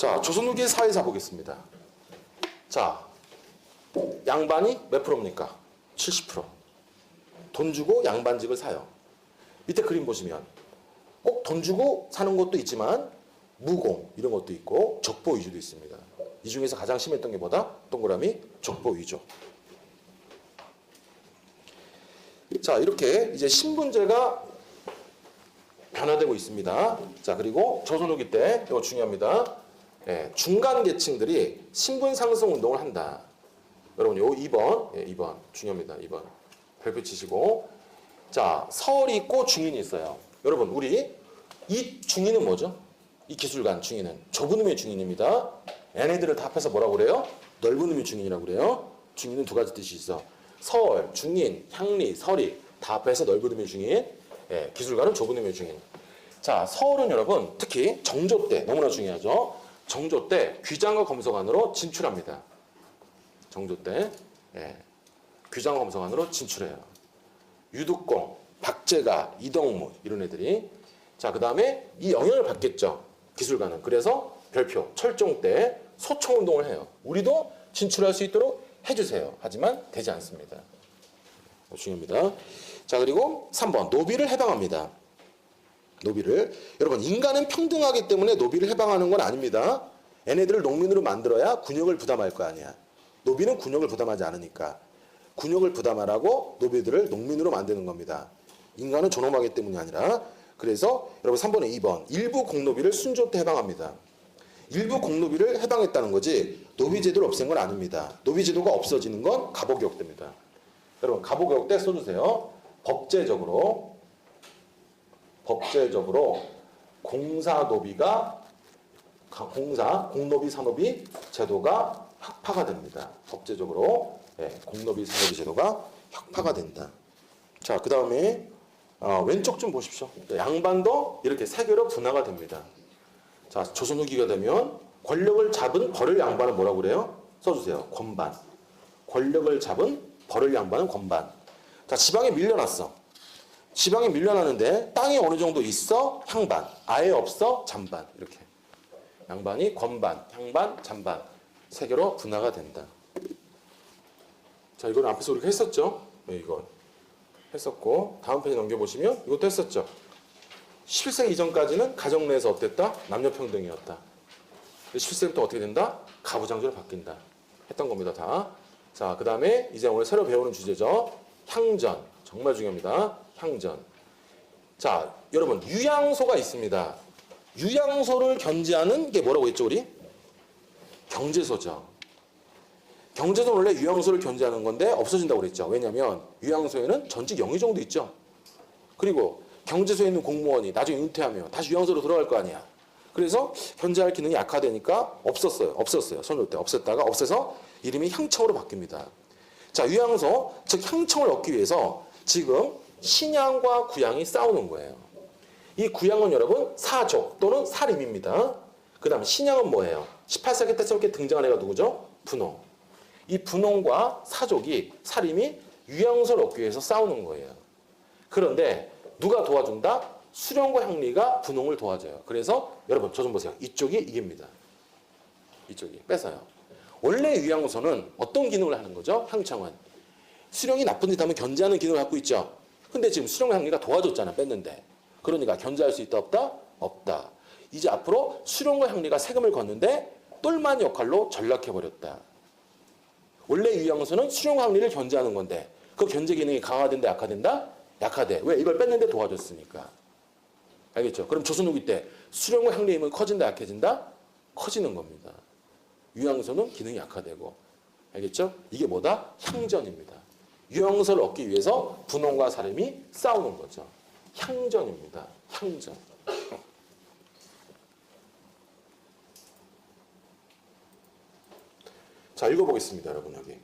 자, 조선 후기 사회사 보겠습니다. 자, 양반이 몇 프로입니까? 70%. 돈 주고 양반직을 사요. 밑에 그림 보시면 꼭 돈 주고 사는 것도 있지만 무공 이런 것도 있고 적보 위주도 있습니다. 이 중에서 가장 심했던 게 뭐다? 동그라미 적보 위조. 자, 이렇게 이제 신분제가 변화되고 있습니다. 자, 그리고 조선 후기 때 이거 중요합니다. 중간 계층들이 신분 상승 운동을 한다. 여러분 요 2번, 2번 중요합니다. 2번 별표 치시고. 자, 서울이 있고 중인이 있어요. 여러분 우리 이 중인은 뭐죠? 이 기술관 중인은 좁은 의미의 중인입니다. 얘네들을 다 합해서 뭐라고 그래요? 넓은 의미의 중인이라고 그래요. 중인은 두 가지 뜻이 있어. 서울, 중인, 향리, 서리 다 합해서 넓은 의미의 중인. 기술관은 좁은 의미의 중인. 자, 서울은 여러분 특히 정조 때 너무나 중요하죠. 정조 때 귀장과 검소관으로 진출합니다. 정조 때 귀장과 검소관으로 진출해요. 유득공, 박제가, 이덕무 이런 애들이. 자, 그 다음에 이 영향을 받겠죠. 기술관은. 그래서 별표, 철종 때 소청운동을 해요. 우리도 진출할 수 있도록 해주세요. 하지만 되지 않습니다. 중요합니다. 자, 그리고 3번 노비를 해방합니다. 노비를. 여러분 인간은 평등하기 때문에 노비를 해방하는 건 아닙니다. 얘네들을 농민으로 만들어야 군역을 부담할 거 아니야. 노비는 군역을 부담하지 않으니까. 군역을 부담하라고 노비들을 농민으로 만드는 겁니다. 인간은 존엄하기 때문이 아니라. 그래서 여러분 3번에 2번 일부 공노비를 순조 때 해방합니다. 일부 공노비를 해방했다는 거지 노비제도를 없앤 건 아닙니다. 노비제도가 없어지는 건 갑오개혁 때입니다. 여러분 갑오개혁 때 써주세요. 법제적으로 공사노비가 공노비 산노비 제도가 혁파가 됩니다. 법제적으로 공노비 산노비 제도가 혁파가 된다. 자, 그 다음에 왼쪽 좀 보십시오. 양반도 이렇게 세 개로 분화가 됩니다. 자, 조선 후기가 되면 권력을 잡은 벌을 양반은 뭐라고 그래요? 써주세요. 권반. 권력을 잡은 벌을 양반은 권반. 자, 지방에 밀려났어. 지방에 밀려나는데 땅이 어느 정도 있어? 향반. 아예 없어? 잔반. 이렇게. 양반이 권반, 향반, 잔반. 세 개로 분화가 된다. 자, 이건 앞에서 우리가 했었죠? 이건. 했었고, 다음 페이지 넘겨보시면 이것도 했었죠. 11세기 이전까지는 가정 내에서 어땠다? 남녀평등이었다. 11세기부터 어떻게 된다? 가부장제로 바뀐다. 했던 겁니다, 다. 자, 그 다음에 이제 오늘 새로 배우는 주제죠. 향전. 정말 중요합니다. 향전. 자, 여러분, 유양소가 있습니다. 유양소를 견제하는 게 뭐라고 했죠, 우리? 경제소죠. 경제소는 원래 유양소를 견제하는 건데 없어진다고 그랬죠. 왜냐하면 유양소에는 전직 영의 정도 있죠. 그리고 경제소에 있는 공무원이 나중에 은퇴하면 다시 유양소로 돌아갈 거 아니야. 그래서 견제할 기능이 약화되니까 없었어요. 선조 때 없앴다가 없애서 이름이 향청으로 바뀝니다. 자, 유양소, 즉 향청을 얻기 위해서 지금 신양과 구양이 싸우는 거예요. 이 구양은 여러분 사족 또는 사림입니다. 그 다음 신양은 뭐예요? 18세기 때 새롭게 등장한 애가 누구죠? 분홍. 이 분홍과 사족이 사림이 유양소를 얻기 위해서 싸우는 거예요. 그런데 누가 도와준다? 수령과 향리가 분홍을 도와줘요. 그래서 여러분 저 좀 보세요. 이쪽이 이깁니다. 이쪽이 뺏어요. 원래 유양소는 어떤 기능을 하는 거죠? 향청은 수령이 나쁜 짓 하면 견제하는 기능을 갖고 있죠. 근데 지금 수령과 향리가 도와줬잖아. 뺐는데. 그러니까 견제할 수 있다 없다? 없다. 이제 앞으로 수령과 향리가 세금을 걷는데 똘만 역할로 전락해버렸다. 원래 유양소는 수령과 향리를 견제하는 건데 그 견제 기능이 강화된다 약화된다? 약화돼. 왜? 이걸 뺐는데 도와줬으니까. 알겠죠? 그럼 조선 후기 때 수령과 향리의 힘은 커진다 약해진다? 커지는 겁니다. 유양소는 기능이 약화되고. 알겠죠? 이게 뭐다? 향전입니다. 유양소를 얻기 위해서 분홍과 사림이 싸우는 거죠. 향전입니다. 향전. 자, 읽어보겠습니다, 여러분, 여기.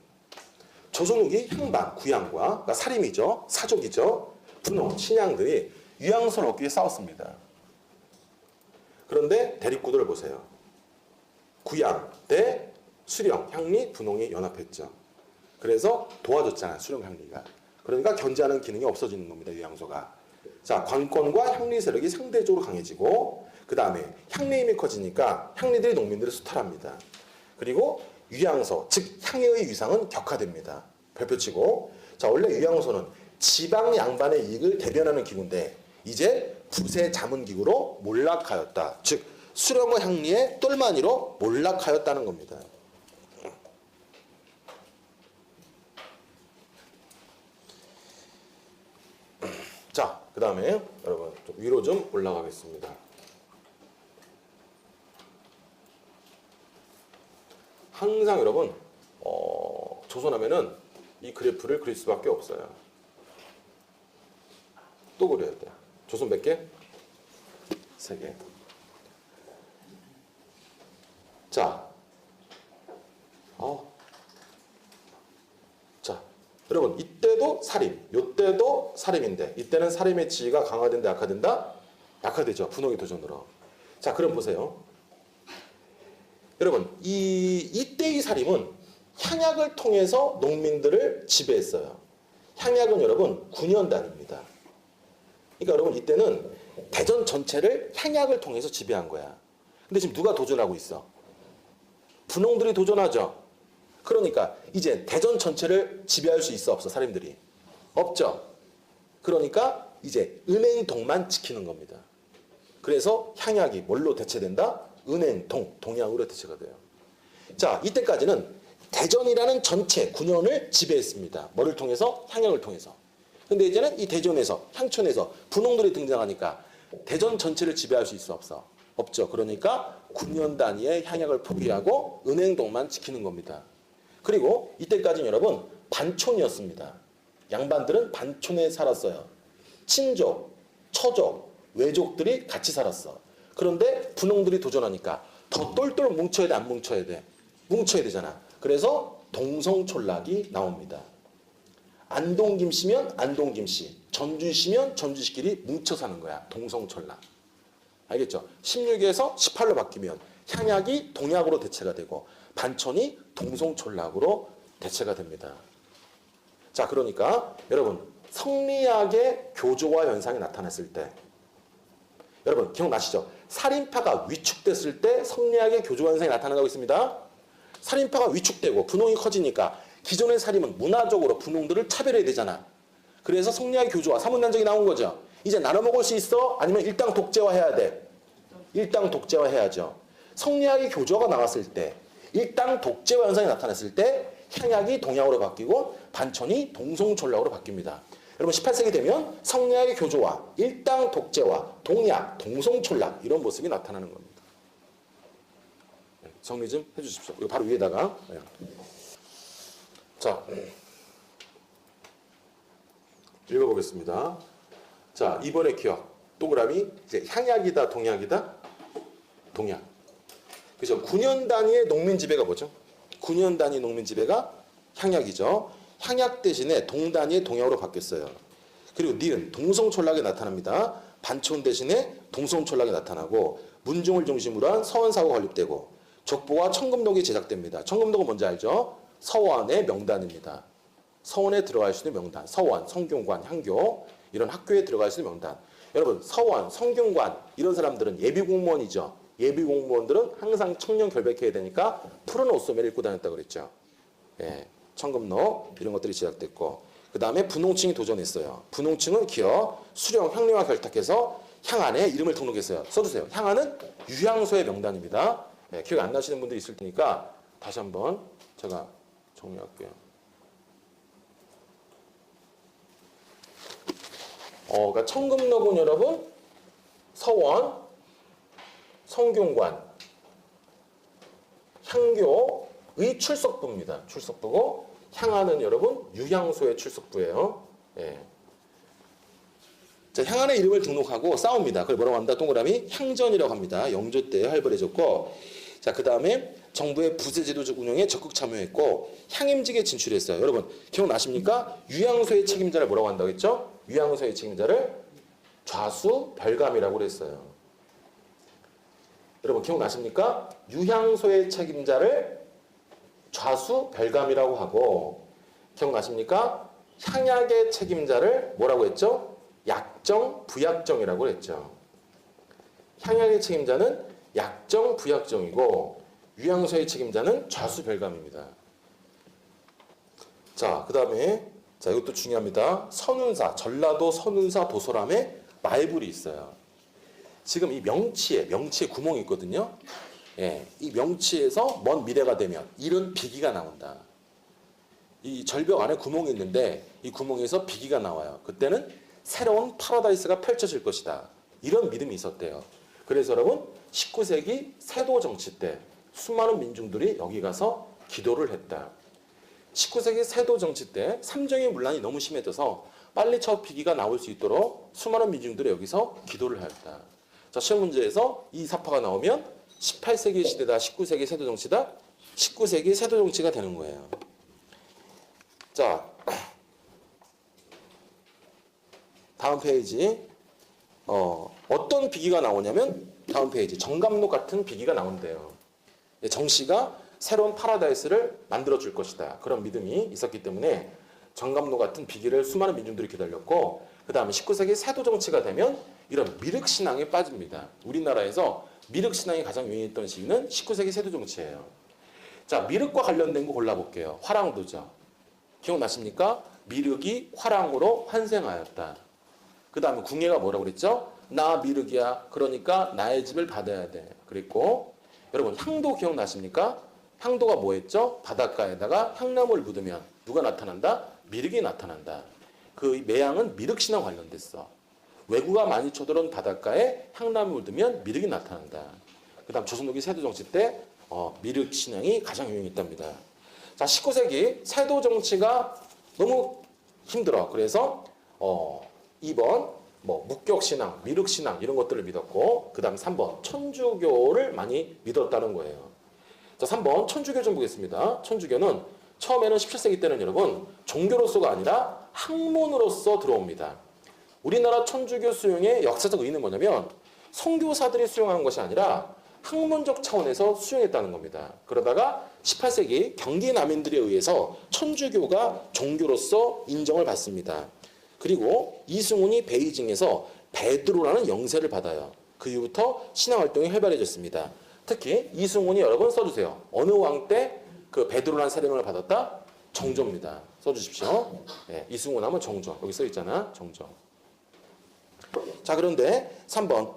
조선 후기 향반, 구양과, 그러니까 사림이죠. 사족이죠. 분홍, 신양들이 유양소를 얻기 위해 싸웠습니다. 그런데 대립구도를 보세요. 구양 대 수령, 향리, 분홍이 연합했죠. 그래서 도와줬잖아요, 수령, 향리가. 그러니까 견제하는 기능이 없어지는 겁니다, 유양소가. 자, 관권과 향리 세력이 상대적으로 강해지고, 그 다음에 향내임이 커지니까 향리들이 농민들을 수탈합니다. 그리고 유향소, 즉 향의 위상은 격화됩니다. 별표치고. 자, 원래 유향소는 지방 양반의 이익을 대변하는 기구인데 이제 부세 자문기구로 몰락하였다. 즉 수령의 향리의 똘마니로 몰락하였다는 겁니다. 자, 그 다음에 여러분 좀 위로 좀 올라가겠습니다. 항상 여러분 조선하면은 이 그래프를 그릴 수밖에 없어요. 또 그려야 돼. 조선 몇 개? 3개. 자, 자, 여러분 이때도 살임, 이때도 살임인데 이때는 살임의 지위가 강화된다, 약화된다? 약화되죠. 분홍의 도전으로. 자, 그럼 보세요. 여러분 이때의 살임은 향약을 통해서 농민들을 지배했어요. 향약은 여러분 9년단입니다. 그러니까 여러분 이때는 대전 전체를 향약을 통해서 지배한 거야. 근데 지금 누가 도전하고 있어? 분홍들이 도전하죠. 그러니까 이제 대전 전체를 지배할 수 있어, 없어? 살인들이 없죠. 그러니까 이제 은행동만 지키는 겁니다. 그래서 향약이 뭘로 대체된다? 은행동, 동양으로 대체가 돼요. 자, 이때까지는 대전이라는 전체 9년을 지배했습니다. 뭐를 통해서? 향약을 통해서. 근데 이제는 이 대전에서, 향촌에서 분홍들이 등장하니까 대전 전체를 지배할 수 있어, 없어? 없죠. 그러니까 9년 단위의 향약을 포기하고 은행동만 지키는 겁니다. 그리고 이때까지는 여러분 반촌이었습니다. 양반들은 반촌에 살았어요. 친족, 처족, 외족들이 같이 살았어. 그런데 분홍들이 도전하니까 더 똘똘 뭉쳐야 돼, 안 뭉쳐야 돼? 뭉쳐야 되잖아. 그래서 동성촌락이 나옵니다. 안동김씨면 안동김씨, 전주시면 전주시끼리 뭉쳐 사는 거야. 동성촌락. 알겠죠? 16에서 18로 바뀌면 향약이 동약으로 대체가 되고 반촌이 동성촌락으로 대체가 됩니다. 자, 그러니까 여러분 성리학의 교조화 현상이 나타났을 때 여러분 기억나시죠? 살인파가 위축됐을 때 성리학의 교조화 현상이 나타나고 있습니다. 살인파가 위축되고 분홍이 커지니까 기존의 살인은 문화적으로 분홍들을 차별해야 되잖아. 그래서 성리학의 교조화, 사문단적이 나온 거죠. 이제 나눠 먹을 수 있어? 아니면 일당 독재화해야 돼? 일당 독재화해야죠. 성리학의 교조화가 나왔을 때 일당 독재화 현상이 나타났을 때 향약이 동약으로 바뀌고 반촌이 동성촌락으로 바뀝니다. 여러분 18세기 되면 성리학의 교조화, 일당 독재화, 동약, 동성촌락 이런 모습이 나타나는 겁니다. 정리 좀 해주십시오. 이거 바로 위에다가. 자, 읽어보겠습니다. 자, 이번에 기억. 동그라미 이제 향약이다, 동약이다? 동약. 그죠? 9년 단위의 농민 지배가 뭐죠? 9년 단위 농민 지배가 향약이죠. 향약 대신에 동 단위의 동약으로 바뀌었어요. 그리고 니은 동성촌락이 나타납니다. 반촌 대신에 동성촌락이 나타나고 문중을 중심으로 한 서원사고가 건립되고 족보와 청금록이 제작됩니다. 청금록은 뭔지 알죠? 서원의 명단입니다. 서원에 들어갈 수 있는 명단. 서원, 성균관, 향교 이런 학교에 들어갈 수 있는 명단. 여러분 서원, 성균관 이런 사람들은 예비공무원이죠. 예비공무원들은 항상 청년 결백해야 되니까 푸른 옷소매를 입고 다녔다고 그랬죠. 예, 청금록 이런 것들이 제작됐고 그 다음에 분홍층이 도전했어요. 분홍층은 기업, 수령, 향료와 결탁해서 향안에 이름을 등록했어요. 써주세요. 향안은 유향소의 명단입니다. 예, 기억 안 나시는 분들이 있을 테니까 다시 한번 제가 정리할게요. 그러니까 청금록은 여러분 서원, 성균관, 향교의 출석부입니다. 출석부고 향안은 여러분 유향소의 출석부예요. 예. 자, 향안의 이름을 등록하고 싸웁니다. 그걸 뭐라고 합니다? 동그라미 향전이라고 합니다. 영조 때 활발해졌고 자, 그 다음에 정부의 부세제도 운영에 적극 참여했고 향임직에 진출했어요. 여러분 기억나십니까? 유향소의 책임자를 뭐라고 한다고 했죠? 유향소의 책임자를 좌수별감이라고 그랬어요. 여러분 기억나십니까? 유향소의 책임자를 좌수별감이라고 하고 기억나십니까? 향약의 책임자를 뭐라고 했죠? 약정, 부약정이라고 했죠. 향약의 책임자는 약정, 부약정이고 유향서의 책임자는 좌수별감입니다. 자, 그 다음에 자 이것도 중요합니다. 선운사, 전라도 선운사 도소람에 말불이 있어요. 지금 이 명치에 구멍이 있거든요. 예, 이 명치에서 먼 미래가 되면 이런 비기가 나온다. 이 절벽 안에 구멍이 있는데 이 구멍에서 비기가 나와요. 그때는 새로운 파라다이스가 펼쳐질 것이다. 이런 믿음이 있었대요. 그래서 여러분 19세기 세도 정치 때 수많은 민중들이 여기 가서 기도를 했다. 19세기 세도 정치 때 삼정의 문란이 너무 심해져서 빨리 저 비기가 나올 수 있도록 수많은 민중들이 여기서 기도를 하였다. 자, 시험 문제에서 이 사파가 나오면 18세기 시대다, 19세기 세도 정치다, 19세기 세도 정치가 되는 거예요. 자, 다음 페이지. 어떤 비기가 나오냐면 다음 페이지. 정감록 같은 비기가 나온대요. 정씨가 새로운 파라다이스를 만들어 줄 것이다. 그런 믿음이 있었기 때문에 정감록 같은 비기를 수많은 민중들이 기다렸고, 그 다음에 19세기 세도 정치가 되면 이런 미륵신앙에 빠집니다. 우리나라에서 미륵신앙이 가장 유행했던 시기는 19세기 세도 정치예요. 자, 미륵과 관련된 거 골라볼게요. 화랑도죠. 기억나십니까? 미륵이 화랑으로 환생하였다. 그 다음에 궁예가 뭐라고 그랬죠? 나 미륵이야. 그러니까 나의 집을 받아야 돼. 그랬고, 여러분 향도 기억나십니까? 향도가 뭐였죠? 바닷가에다가 향나무를 묻으면 누가 나타난다? 미륵이 나타난다. 그 매양은 미륵신앙 관련됐어. 왜구가 많이 쳐들어온 바닷가에 향나무를 묻으면 미륵이 나타난다. 그 다음 조선후기 세도정치 때 미륵신앙이 가장 유행했답니다. 자, 19세기 세도정치가 너무 힘들어. 그래서 2번 묵격신앙, 미륵신앙 이런 것들을 믿었고, 그 다음 3번 천주교를 많이 믿었다는 거예요. 자, 3번 천주교 좀 보겠습니다. 천주교는 처음에는 17세기 때는 여러분 종교로서가 아니라 학문으로서 들어옵니다. 우리나라 천주교 수용의 역사적 의의는 뭐냐면 선교사들이 수용한 것이 아니라 학문적 차원에서 수용했다는 겁니다. 그러다가 18세기 경기 남인들에 의해서 천주교가 종교로서 인정을 받습니다. 그리고 이승훈이 베이징에서 베드로라는 영세를 받아요. 그 이후부터 신앙활동이 활발해졌습니다. 특히 이승훈이 여러분 써주세요. 어느 왕 때 그 베드로라는 세례명을 받았다? 정조입니다. 써주십시오. 네, 이승훈 하면 정조. 여기 써있잖아. 정조. 자, 그런데 3번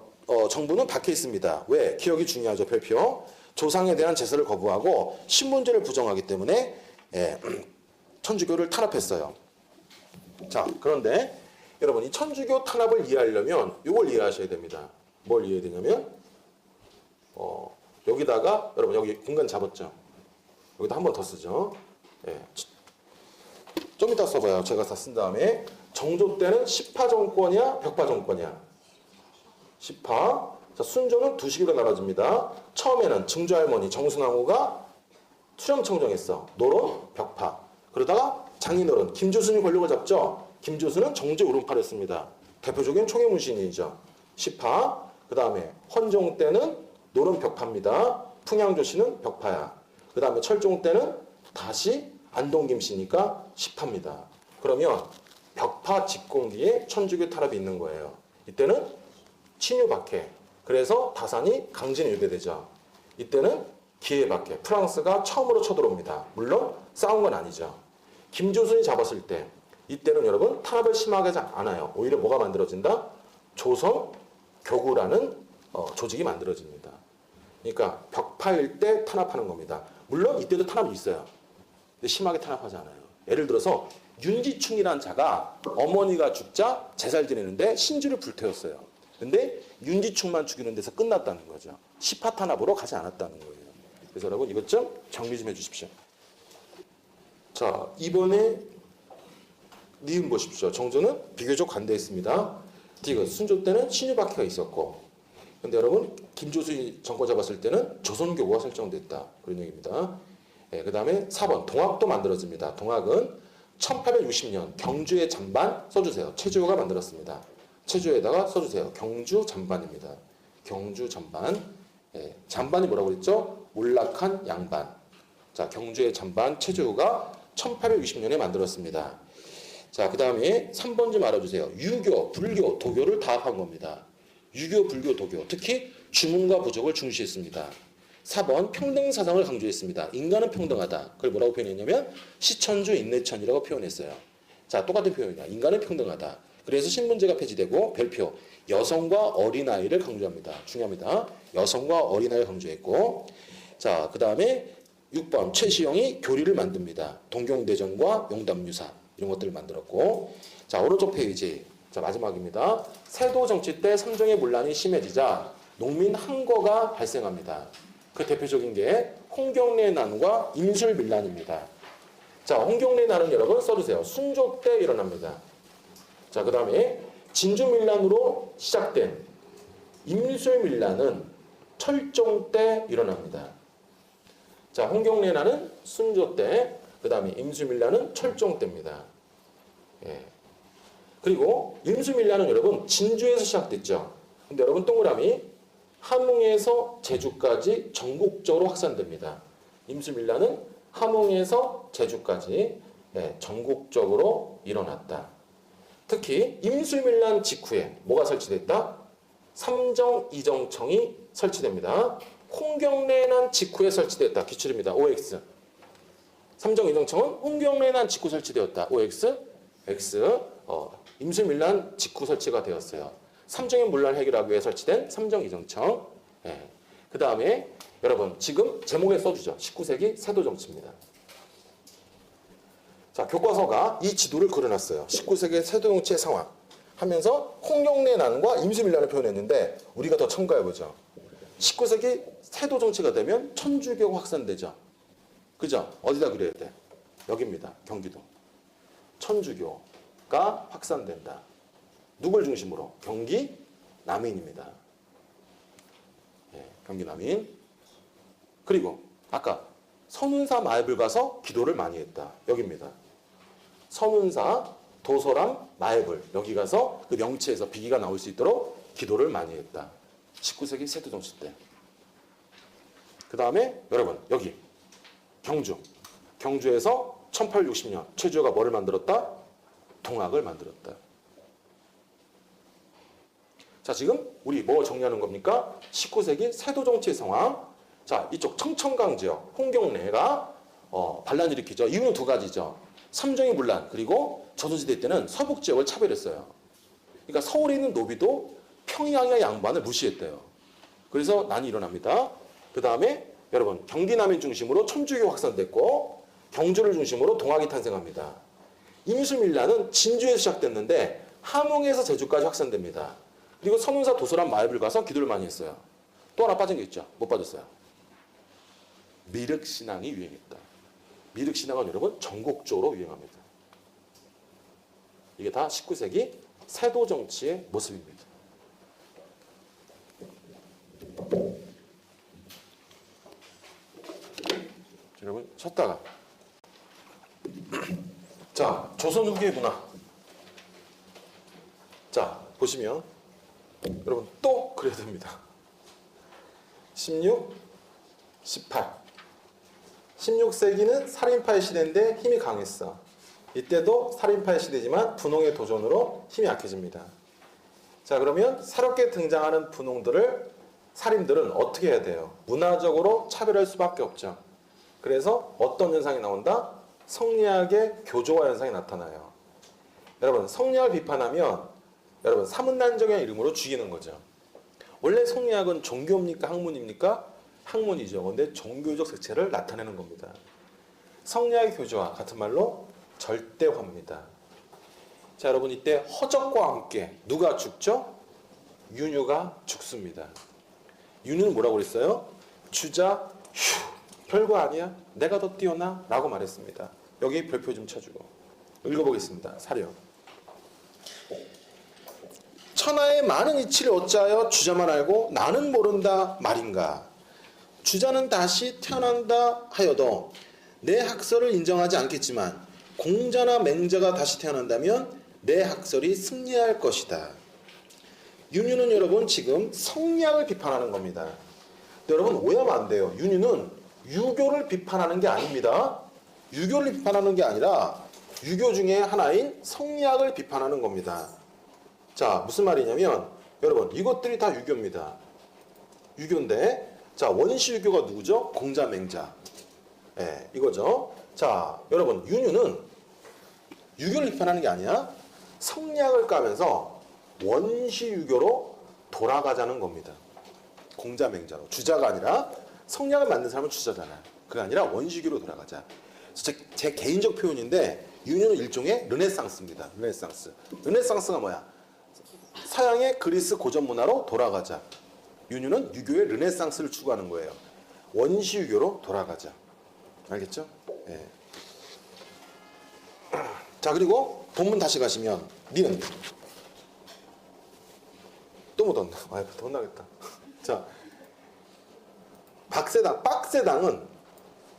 정부는 박혀 있습니다. 왜? 기억이 중요하죠. 별표. 조상에 대한 제사를 거부하고 신분제를 부정하기 때문에 천주교를 탄압했어요. 자, 그런데 여러분 이 천주교 탄압을 이해하려면 이걸 이해하셔야 됩니다. 뭘 이해해야 되냐면 여기다가 여러분 여기 공간 잡았죠. 여기다 한 번 더 쓰죠. 예. 좀 이따 써봐요. 제가 다 쓴 다음에 정조 때는 시파 정권이야, 벽파 정권이야. 시파. 자, 순조는 두 시기로 나눠집니다. 처음에는 증조할머니 정순왕후가 수령청정했어. 노론, 벽파. 그러다가 장인어른 김조순이 권력을 잡죠. 김조순은 정제 오른팔이었습니다. 대표적인 총애문신이죠. 시파. 그 다음에 헌종 때는 노론 벽파입니다. 풍양조씨는 벽파야. 그 다음에 철종 때는 다시 안동김씨니까 시파입니다. 그러면 벽파 집권기에 천주교 탄압이 있는 거예요. 이때는 친유박해. 그래서 다산이 강진에 유배되죠. 이때는 기해박해. 프랑스가 처음으로 쳐들어옵니다. 물론 싸운 건 아니죠. 김조순이 잡았을 때 이때는 여러분 탄압을 심하게 하지 않아요. 오히려 뭐가 만들어진다? 조선 교구라는 조직이 만들어집니다. 그러니까 벽파일 때 탄압하는 겁니다. 물론 이때도 탄압이 있어요. 근데 심하게 탄압하지 않아요. 예를 들어서 윤지충이라는 자가 어머니가 죽자 제사를 지내는데 신주를 불태웠어요. 근데 윤지충만 죽이는 데서 끝났다는 거죠. 시파 탄압으로 가지 않았다는 거예요. 그래서 여러분 이것 좀 정리 좀 해주십시오. 자, 이번에 니은 보십시오. 정조는 비교적 관대했습니다. 디귿 순조 때는 신유박해가 있었고, 근데 여러분 김조순이 정권 잡았을 때는 조선교구가 설정됐다. 그런 얘기입니다. 그 다음에 4번 동학도 만들어집니다. 동학은 1860년 경주의 잠반 써주세요. 최주호가 만들었습니다. 최주호에다가 써주세요. 경주 잠반입니다. 경주 잠반. 잠반이 뭐라고 그랬죠? 몰락한 양반. 자, 경주의 잠반 최주호가 1860년에 만들었습니다. 자, 그 다음에 3번 좀 알아주세요. 유교, 불교, 도교를 다 합한 겁니다. 유교, 불교, 도교. 특히 주문과 부족을 중시했습니다. 4번 평등 사상을 강조했습니다. 인간은 평등하다. 그걸 뭐라고 표현했냐면 시천주 인내천이라고 표현했어요. 자, 똑같은 표현이야. 인간은 평등하다. 그래서 신분제가 폐지되고 별표 여성과 어린아이를 강조합니다. 중요합니다. 여성과 어린아이를 강조했고 자, 그 다음에 6번 최시영이 교리를 만듭니다. 동경대전과 용담유사 이런 것들을 만들었고 자, 오른쪽 페이지 자, 마지막입니다. 세도 정치 때 삼정의 문란이 심해지자 농민 항거가 발생합니다. 그 대표적인 게 홍경래 난과 임술밀란입니다. 자, 홍경래 난은 여러분 써주세요. 순조 때 일어납니다. 자, 그 다음에 진주밀란으로 시작된 임술밀란은 철종 때 일어납니다. 자, 홍경래 난은 순조 때, 그 다음에 임술밀란은 철종 때입니다. 예. 그리고 임술밀란은 여러분 진주에서 시작됐죠. 근데 여러분 동그라미 함흥에서 제주까지 전국적으로 확산됩니다. 임술밀란은 함흥에서 제주까지 전국적으로 일어났다. 특히 임술밀란 직후에 뭐가 설치됐다? 삼정이정청이 설치됩니다. 홍경래난 직후에 설치되었다. 기출입니다. OX. 삼정이정청은 홍경래난 직후 설치되었다. OX. X. 임술밀란 직후 설치가 되었어요. 삼정의 문란 해결하기 위해 설치된 삼정이정청. 그 다음에 여러분 지금 제목에 써주죠. 19세기 세도정치입니다. 자, 교과서가 이 지도를 그려놨어요. 19세기 세도정치의 상황 하면서 홍경래 난과 임술밀란을 표현했는데 우리가 더 첨가해보죠. 19세기 세도정치가 되면 천주교가 확산되죠. 그죠? 어디다 그려야 돼? 여기입니다. 경기도. 천주교가 확산된다. 누굴 중심으로? 경기 남인입니다. 경기 남인. 그리고 아까 선운사 마을을 가서 기도를 많이 했다. 여기입니다. 선운사, 도소람, 마을을 여기 가서 그 명치에서 비기가 나올 수 있도록 기도를 많이 했다. 19세기 세도정치 때. 그 다음에 여러분 여기 경주. 경주에서 1860년 최주호가 뭐를 만들었다? 동학을 만들었다. 자, 지금 우리 뭐 정리하는 겁니까? 19세기 세도정치의 상황. 자, 이쪽 청천강 지역 홍경래가 반란을 일으키죠. 이유는 두 가지죠. 삼정의 문란 그리고 조선시대 때는 서북 지역을 차별했어요. 그러니까 서울에 있는 노비도 평양의 양반을 무시했대요. 그래서 난이 일어납니다. 그 다음에 여러분 경기 남인 중심으로 천주교 확산됐고 경주를 중심으로 동학이 탄생합니다. 임술밀란은 진주에서 시작됐는데 함흥에서 제주까지 확산됩니다. 그리고 선운사 도소람 마을을 가서 기도를 많이 했어요. 또 하나 빠진 게 있죠. 못 빠졌어요. 미륵신앙이 유행했다. 미륵신앙은 여러분 전국적으로 유행합니다. 이게 다 19세기 세도정치의 모습입니다. 여러분 쳤다가 자, 조선 후기의 문화. 자, 보시면 여러분 또 그래야 됩니다. 16, 18. 16세기는 살인파의 시대인데 힘이 강했어. 이때도 살인파의 시대지만 분홍의 도전으로 힘이 약해집니다. 자, 그러면 새롭게 등장하는 분홍들을 살인들은 어떻게 해야 돼요? 문화적으로 차별할 수밖에 없죠. 그래서 어떤 현상이 나온다? 성리학의 교조화 현상이 나타나요. 여러분 성리학을 비판하면 여러분 사문난정의 이름으로 죽이는 거죠. 원래 성리학은 종교입니까? 학문입니까? 학문이죠. 근데 종교적 색채를 나타내는 겁니다. 성리학의 교조화 같은 말로 절대화입니다. 자, 여러분 이때 허적과 함께 누가 죽죠? 윤유가 죽습니다. 윤유는 뭐라고 그랬어요? 주자 휴 별거 아니야? 내가 더 뛰어나? 라고 말했습니다. 여기 별표 좀 쳐주고 읽어보겠습니다. 사령. 천하의 많은 이치를 어찌하여 주자만 알고 나는 모른다 말인가? 주자는 다시 태어난다 하여도 내 학설을 인정하지 않겠지만 공자나 맹자가 다시 태어난다면 내 학설이 승리할 것이다. 윤유는 여러분 지금 성리학을 비판하는 겁니다. 여러분 오해하면 안 돼요. 윤유는 유교를 비판하는 게 아닙니다. 유교를 비판하는 게 아니라 유교 중에 하나인 성리학을 비판하는 겁니다. 자, 무슨 말이냐면 여러분 이것들이 다 유교입니다. 유교인데, 자, 원시 유교가 누구죠? 공자맹자. 예, 이거죠. 자, 여러분, 윤유는 유교를 비판하는 게 아니야. 성리학을 까면서 원시 유교로 돌아가자는 겁니다. 공자맹자로. 주자가 아니라 성리학을 만든 사람은 주자잖아요. 그게 아니라 원시 유교로 돌아가자. 제 개인적 표현인데 윤유는 일종의 르네상스입니다. 르네상스. 르네상스가 뭐야? 서양의 그리스 고전 문화로 돌아가자. 윤유는 유교의 르네상스를 추구하는 거예요. 원시 유교로 돌아가자. 알겠죠? 예. 자, 그리고 본문 다시 가시면 니은 또 못 온다. 아, 더 혼나겠다. 자, 빡세당은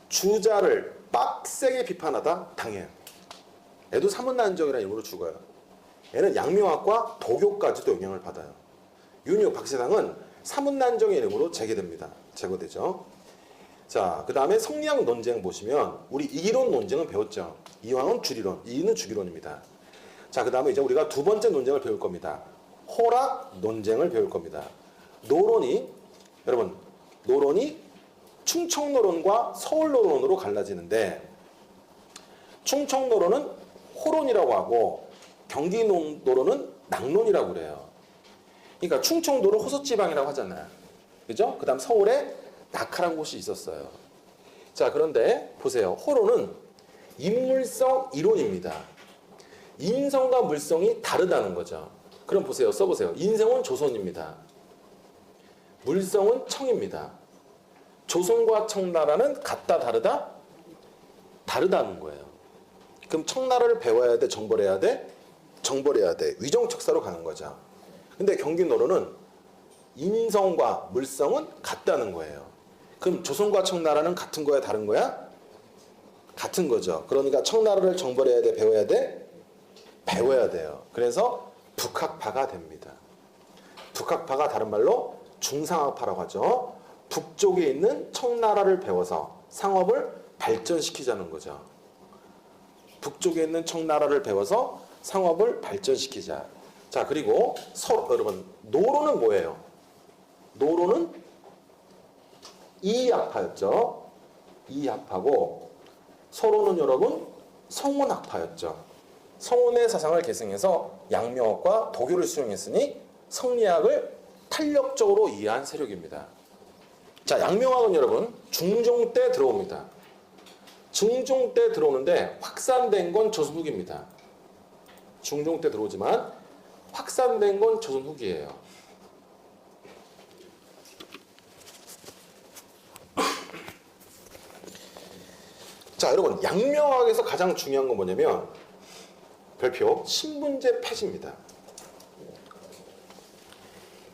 주자를 빡세게 비판하다 당해요. 얘도 사문난정이라는 이름으로 죽어요. 얘는 양명학과 도교까지도 영향을 받아요. 윤유, 박세당은 사문난정의 이름으로 제거되죠. 자, 그 다음에 성리학 논쟁 보시면 우리 이론 논쟁은 배웠죠. 이황은 주리론, 이는 주기론입니다. 자, 그 다음에 이제 우리가 두 번째 논쟁을 배울 겁니다. 호락 논쟁을 배울 겁니다. 여러분, 노론이 충청노론과 서울노론으로 갈라지는데, 충청노론은 호론이라고 하고 경기노론은 낙론이라고 그래요. 그러니까 충청도를 호서지방이라고 하잖아요. 그죠? 그 다음 서울에 낙하라는 곳이 있었어요. 자, 그런데 보세요. 호론은 인물성 이론입니다. 인성과 물성이 다르다는 거죠. 그럼 보세요. 써보세요. 인성은 조선입니다. 물성은 청입니다. 조선과 청나라는 같다, 다르다? 다르다는 거예요. 그럼 청나라를 배워야 돼, 정벌해야 돼? 정벌해야 돼. 위정척사로 가는 거죠. 근데 경기노론은 인성과 물성은 같다는 거예요. 그럼 조선과 청나라는 같은 거야, 다른 거야? 같은 거죠. 그러니까 청나라를 정벌해야 돼, 배워야 돼? 배워야 돼요. 그래서 북학파가 됩니다. 북학파가 다른 말로 중상학파라고 하죠. 북쪽에 있는 청나라를 배워서 상업을 발전시키자는 거죠. 북쪽에 있는 청나라를 배워서 상업을 발전시키자. 자, 그리고 여러분, 노론은 뭐예요? 노론은 이학파였죠. 이학파고, 서론은 여러분 성운학파였죠. 성운의 사상을 계승해서 양명학과 도교를 수용했으니 성리학을 탄력적으로 이해한 세력입니다. 자, 양명학은 여러분 중종 때 들어옵니다. 중종 때 들어오는데 확산된 건 조선 후기입니다. 중종 때 들어오지만 확산된 건 조선 후기예요. 자, 여러분, 양명학에서 가장 중요한 건 뭐냐면 별표 신분제 폐지입니다.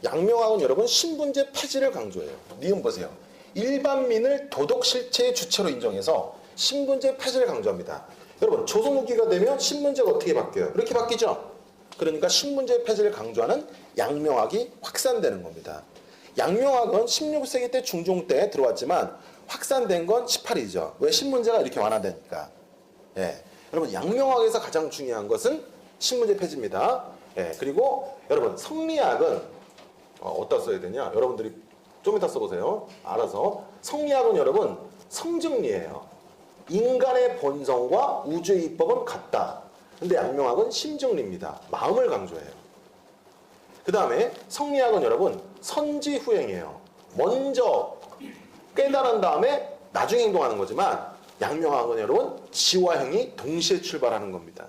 양명학은 여러분 신분제 폐지를 강조해요. 니은 보세요. 일반민을 도덕 실체의 주체로 인정해서 신분제 폐지를 강조합니다. 여러분, 조선 후기가 되면 신분제가 어떻게 바뀌어요? 이렇게 바뀌죠. 그러니까 신분제 폐지를 강조하는 양명학이 확산되는 겁니다. 양명학은 16세기 때 중종 때 들어왔지만 확산된 건 18이죠. 왜? 신분제가 이렇게 완화되니까. 예. 여러분, 양명학에서 가장 중요한 것은 신분제 폐지입니다. 예. 그리고 여러분, 성리학은 어디다 써야 되냐? 여러분들이 좀 이따 써보세요. 알아서. 성리학은 여러분 성증리예요. 인간의 본성과 우주의 입법은 같다. 근데 양명학은 심증리입니다. 마음을 강조해요. 그 다음에 성리학은 여러분 선지후행이에요. 먼저 깨달은 다음에 나중에 행동하는 거지만 양명학은 여러분 지와 행이 동시에 출발하는 겁니다.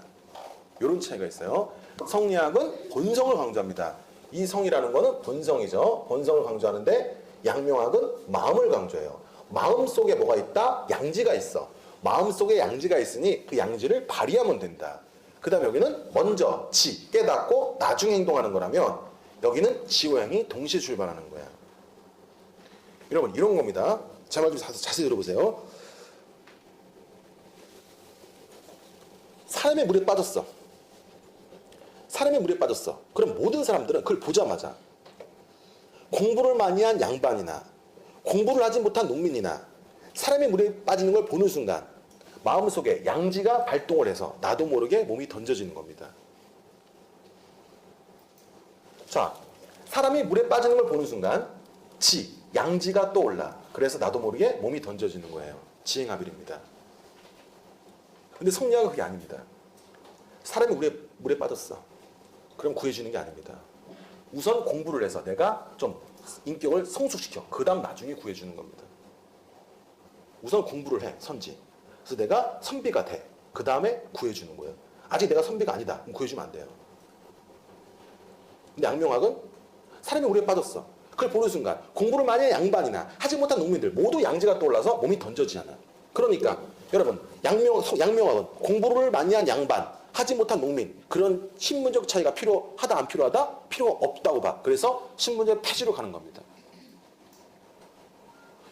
이런 차이가 있어요. 성리학은 본성을 강조합니다. 이 성이라는 거는 본성이죠. 본성을 강조하는데 양명학은 마음을 강조해요. 마음 속에 뭐가 있다? 양지가 있어. 마음 속에 양지가 있으니 그 양지를 발휘하면 된다. 그 다음에 여기는 먼저 지, 깨닫고 나중에 행동하는 거라면 여기는 지와 행이 동시에 출발하는 거야. 여러분, 이런 겁니다. 제 말 좀 자세히 들어보세요. 사람의 물에 빠졌어. 사람의 물에 빠졌어. 그럼 모든 사람들은 그걸 보자마자 공부를 많이 한 양반이나 공부를 하지 못한 농민이나 사람의 물에 빠지는 걸 보는 순간 마음속에 양지가 발동을 해서 나도 모르게 몸이 던져지는 겁니다. 자, 사람이 물에 빠지는 걸 보는 순간 지, 양지가 떠올라. 그래서 나도 모르게 몸이 던져지는 거예요. 지행합일입니다. 근데 성리학은 그게 아닙니다. 사람이 물에 빠졌어. 그럼 구해주는 게 아닙니다. 우선 공부를 해서 내가 좀 인격을 성숙시켜. 그 다음 나중에 구해주는 겁니다. 우선 공부를 해, 선지. 그래서 내가 선비가 돼. 그 다음에 구해주는 거예요. 아직 내가 선비가 아니다. 그럼 구해주면 안 돼요. 근데 양명학은 사람이 물에 빠졌어. 그걸 보는 순간 공부를 많이 한 양반이나 하지 못한 농민들 모두 양지가 떠올라서 몸이 던져지잖아. 그러니까 여러분 양명학은 공부를 많이 한 양반, 하지 못한 농민, 그런 신분적 차이가 필요하다 안 필요하다? 필요 없다고 봐. 그래서 신분적 폐지로 가는 겁니다.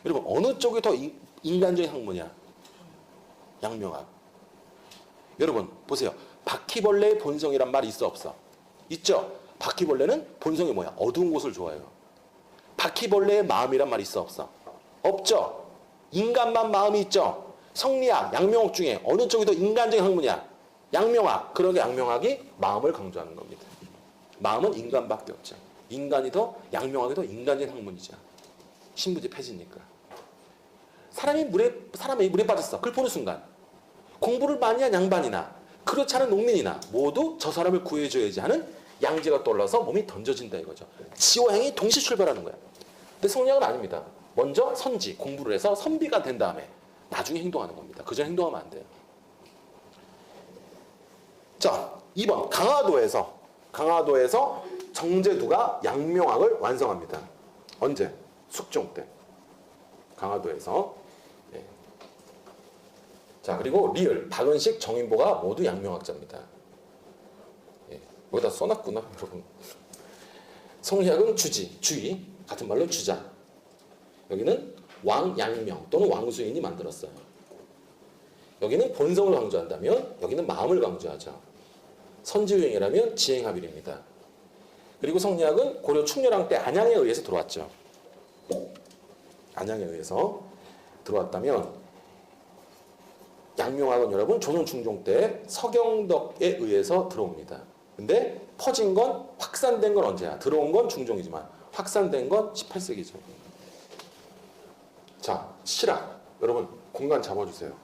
여러분 어느 쪽이 더 인간적인 학문이야? 양명학. 여러분 보세요. 바퀴벌레의 본성이란 말이 있어 없어? 있죠? 바퀴벌레는 본성이 뭐야? 어두운 곳을 좋아해요. 바퀴벌레의 마음이란 말이 있어 없어? 없죠? 인간만 마음이 있죠? 성리학, 양명학 중에 어느 쪽이 더 인간적인 학문이야? 양명학. 그러게 양명학이 마음을 강조하는 겁니다. 마음은 인간밖에 없죠. 인간이 더, 양명학이 더 인간적인 학문이죠. 신부지 폐지니까. 사람이 물에 빠졌어. 그걸 보는 순간 공부를 많이 한 양반이나 그렇지 않은 농민이나 모두 저 사람을 구해줘야지 하는 양지가 떠올라서 몸이 던져진다 이거죠. 지와 행이 동시에 출발하는 거야. 근데 성리학은 아닙니다. 먼저 선지, 공부를 해서 선비가 된 다음에 나중에 행동하는 겁니다. 그전 행동하면 안 돼요. 자, 2번 강화도에서 정제두가 양명학을 완성합니다. 언제? 숙종 때. 강화도에서. 네. 자, 그리고 리을, 박은식, 정인보가 모두 양명학자입니다. 예, 여기다 써놨구나, 여러분. 성리학은 주의, 같은 말로 주자. 여기는 왕양명 또는 왕수인이 만들었어요. 여기는 본성을 강조한다면 여기는 마음을 강조하죠. 선지유행이라면 지행합일입니다. 그리고 성리학은 고려 충렬왕 때 안양에 의해서 들어왔죠. 안양에 의해서 들어왔다면 양명학은 여러분 조선 중종 때 서경덕에 의해서 들어옵니다. 근데 퍼진 건 확산된 건 언제야? 들어온 건 중종이지만 확산된 건 18세기죠. 자, 실학. 여러분 공간 잡아주세요.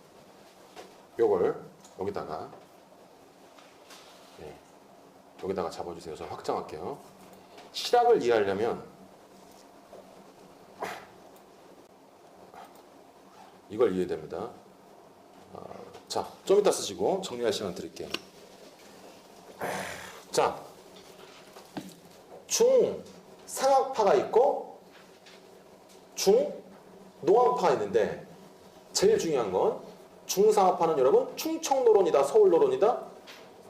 요걸 여기다가 여기다가 잡아주세요. 저 확장할게요. 실학을 이해하려면 이걸 이해됩니다. 자, 좀 이따 쓰시고 정리할 시간 드릴게요. 자, 중상학파가 있고 중농학파가 있는데 제일 중요한 건 중상학파는 여러분 충청노론이다, 서울노론이다?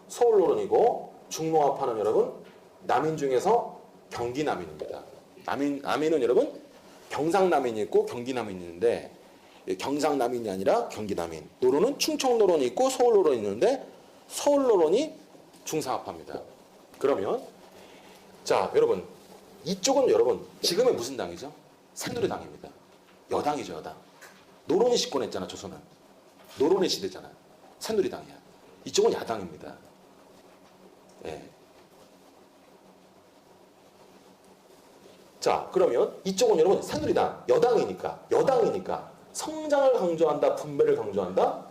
서울노론이고 중농학파는 여러분 남인 중에서 경기남인입니다. 남인은 여러분 경상남인이 있고 경기남인이 있는데 경상남인이 아니라 경기남인. 노론은 충청노론이 있고 서울노론이 있는데 서울노론이 중상학파입니다. 그러면 자 여러분 이쪽은 여러분 지금의 무슨 당이죠? 새누리당입니다. 여당이죠, 여당. 노론이 집권했잖아, 조선은. 노론의 시대잖아. 새누리당이야. 이쪽은 야당입니다. 예. 자, 그러면 이쪽은 여러분 새누리당, 여당이니까 성장을 강조한다, 분배를 강조한다?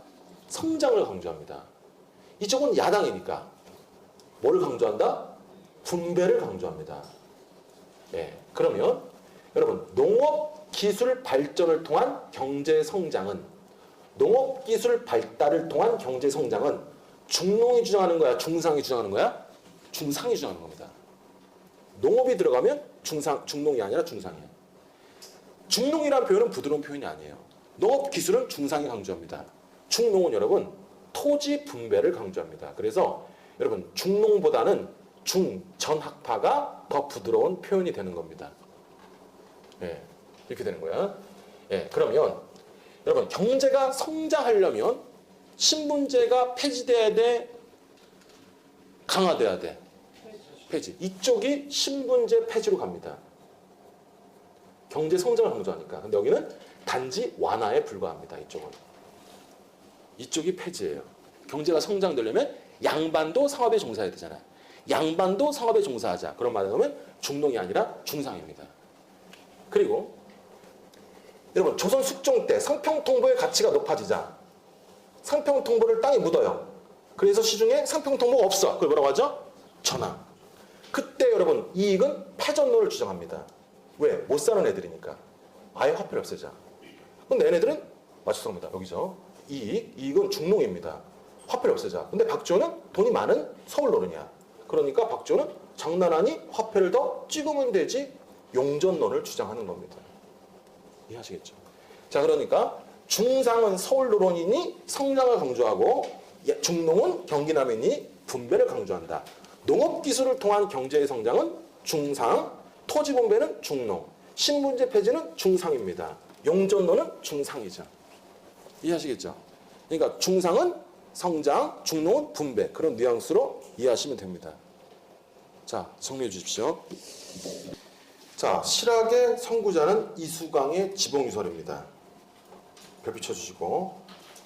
성장을 강조합니다. 이쪽은 야당이니까 뭐를 강조한다? 분배를 강조합니다. 예. 그러면 여러분 농업 기술 발전을 통한 경제 성장은 농업기술 발달을 통한 경제성장은 중농이 주장하는 거야? 중상이 주장하는 거야? 중상이 주장하는 겁니다. 농업이 들어가면 중농이 아니라 중상이에요. 중농이라는 표현은 부드러운 표현이 아니에요. 농업기술은 중상이 강조합니다. 중농은 여러분 토지 분배를 강조합니다. 그래서 여러분 중농보다는 중전학파가 더 부드러운 표현이 되는 겁니다. 예, 이렇게 되는 거야. 예, 그러면 여러분 경제가 성장하려면 신분제가 폐지돼야 돼? 강화돼야 돼? 폐지. 이쪽이 신분제 폐지로 갑니다. 경제 성장을 강조하니까. 근데 여기는 단지 완화에 불과합니다. 이쪽이 폐지예요. 경제가 성장되려면 양반도 상업에 종사해야 되잖아요. 양반도 상업에 종사하자. 그런 말을 하면 중농이 아니라 중상입니다. 그리고 여러분 조선 숙종 때 상평통보의 가치가 높아지자 상평통보를 땅에 묻어요. 그래서 시중에 상평통보가 없어. 그걸 뭐라고 하죠? 전황. 그때 여러분 이익은 패전론을 주장합니다. 왜? 못 사는 애들이니까. 아예 화폐를 없애자. 근데 얘네들은 맞췄습니다. 여기죠. 이익은 중농입니다. 화폐를 없애자. 근데 박지원은 돈이 많은 서울 노른이야. 그러니까 박지원은 장난하니 화폐를 더 찍으면 되지 용전론을 주장하는 겁니다. 이해하시겠죠? 자, 그러니까 중상은 서울 노론이니 성장을 강조하고 중농은 경기남이니 분배를 강조한다. 농업기술을 통한 경제의 성장은 중상, 토지분배는 중농, 신분제 폐지는 중상입니다. 용전론은 중상이죠. 이해하시겠죠? 그러니까 중상은 성장, 중농은 분배. 그런 뉘앙스로 이해하시면 됩니다. 자, 정리해 주십시오. 자, 실학의 선구자는 이수강의 지봉유설입니다. 별표 쳐주시고,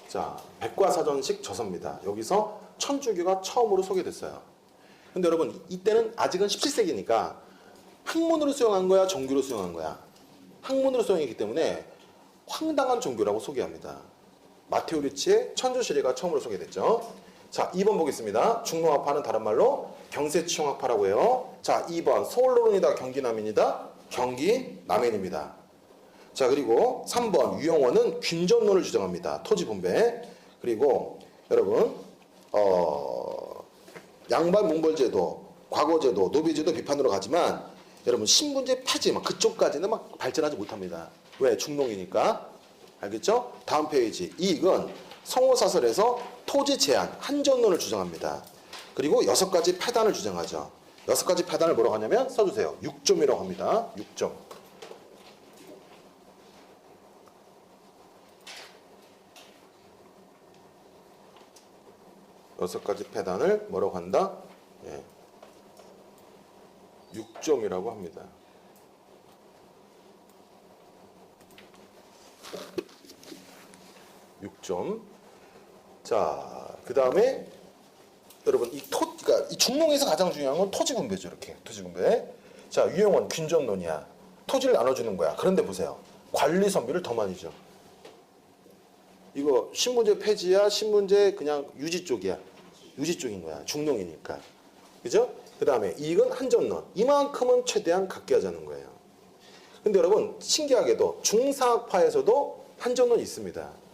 자, 백과사전식 저서입니다. 여기서 천주교가 처음으로 소개됐어요. 근데 여러분 이때는 아직은 17세기니까 학문으로 수용한 거야, 종교로 수용한 거야? 학문으로 수용했기 때문에 황당한 종교라고 소개합니다. 마테오 리치의 천주시례가 처음으로 소개됐죠. 자, 2번 보겠습니다. 중농학파는 다른 말로 경세치용학파라고 해요. 자, 2번 서울노론이다 경기남인이다 경기남인입니다. 자, 그리고 3번 유영원은 균전론을 주장합니다. 토지분배. 그리고 여러분 양반 몽골제도, 과거제도, 노비제도 비판으로 가지만 여러분 신분제 폐지 막 그쪽까지는 막 발전하지 못합니다. 왜? 중농이니까. 알겠죠? 다음 페이지. 이익은 성호사설에서 토지 제한, 한전론을 주장합니다. 그리고 6가지 패단을 주장하죠. 6가지 패단을 뭐라고 하냐면 써주세요. 6점이라고 합니다. 6점. 6가지 패단을 뭐라고 한다? 예. 6점이라고 합니다. 자, 그 다음에 여러분 그러니까 이 중농에서 가장 중요한 건 토지 분배죠. 이렇게 토지 분배. 자, 유영원 균전론이야. 토지를 나눠주는 거야. 그런데 보세요. 관리 선비를 더 많이 줘. 이거 신분제 폐지야, 신분제 그냥 유지 쪽이야. 유지 쪽인 거야. 중농이니까. 그죠? 그 다음에 이익은 한전론. 이만큼은 최대한 갖게 하자는 거예요. 근데 여러분 신기하게도 중상학파에서도 한전론이 있습니다.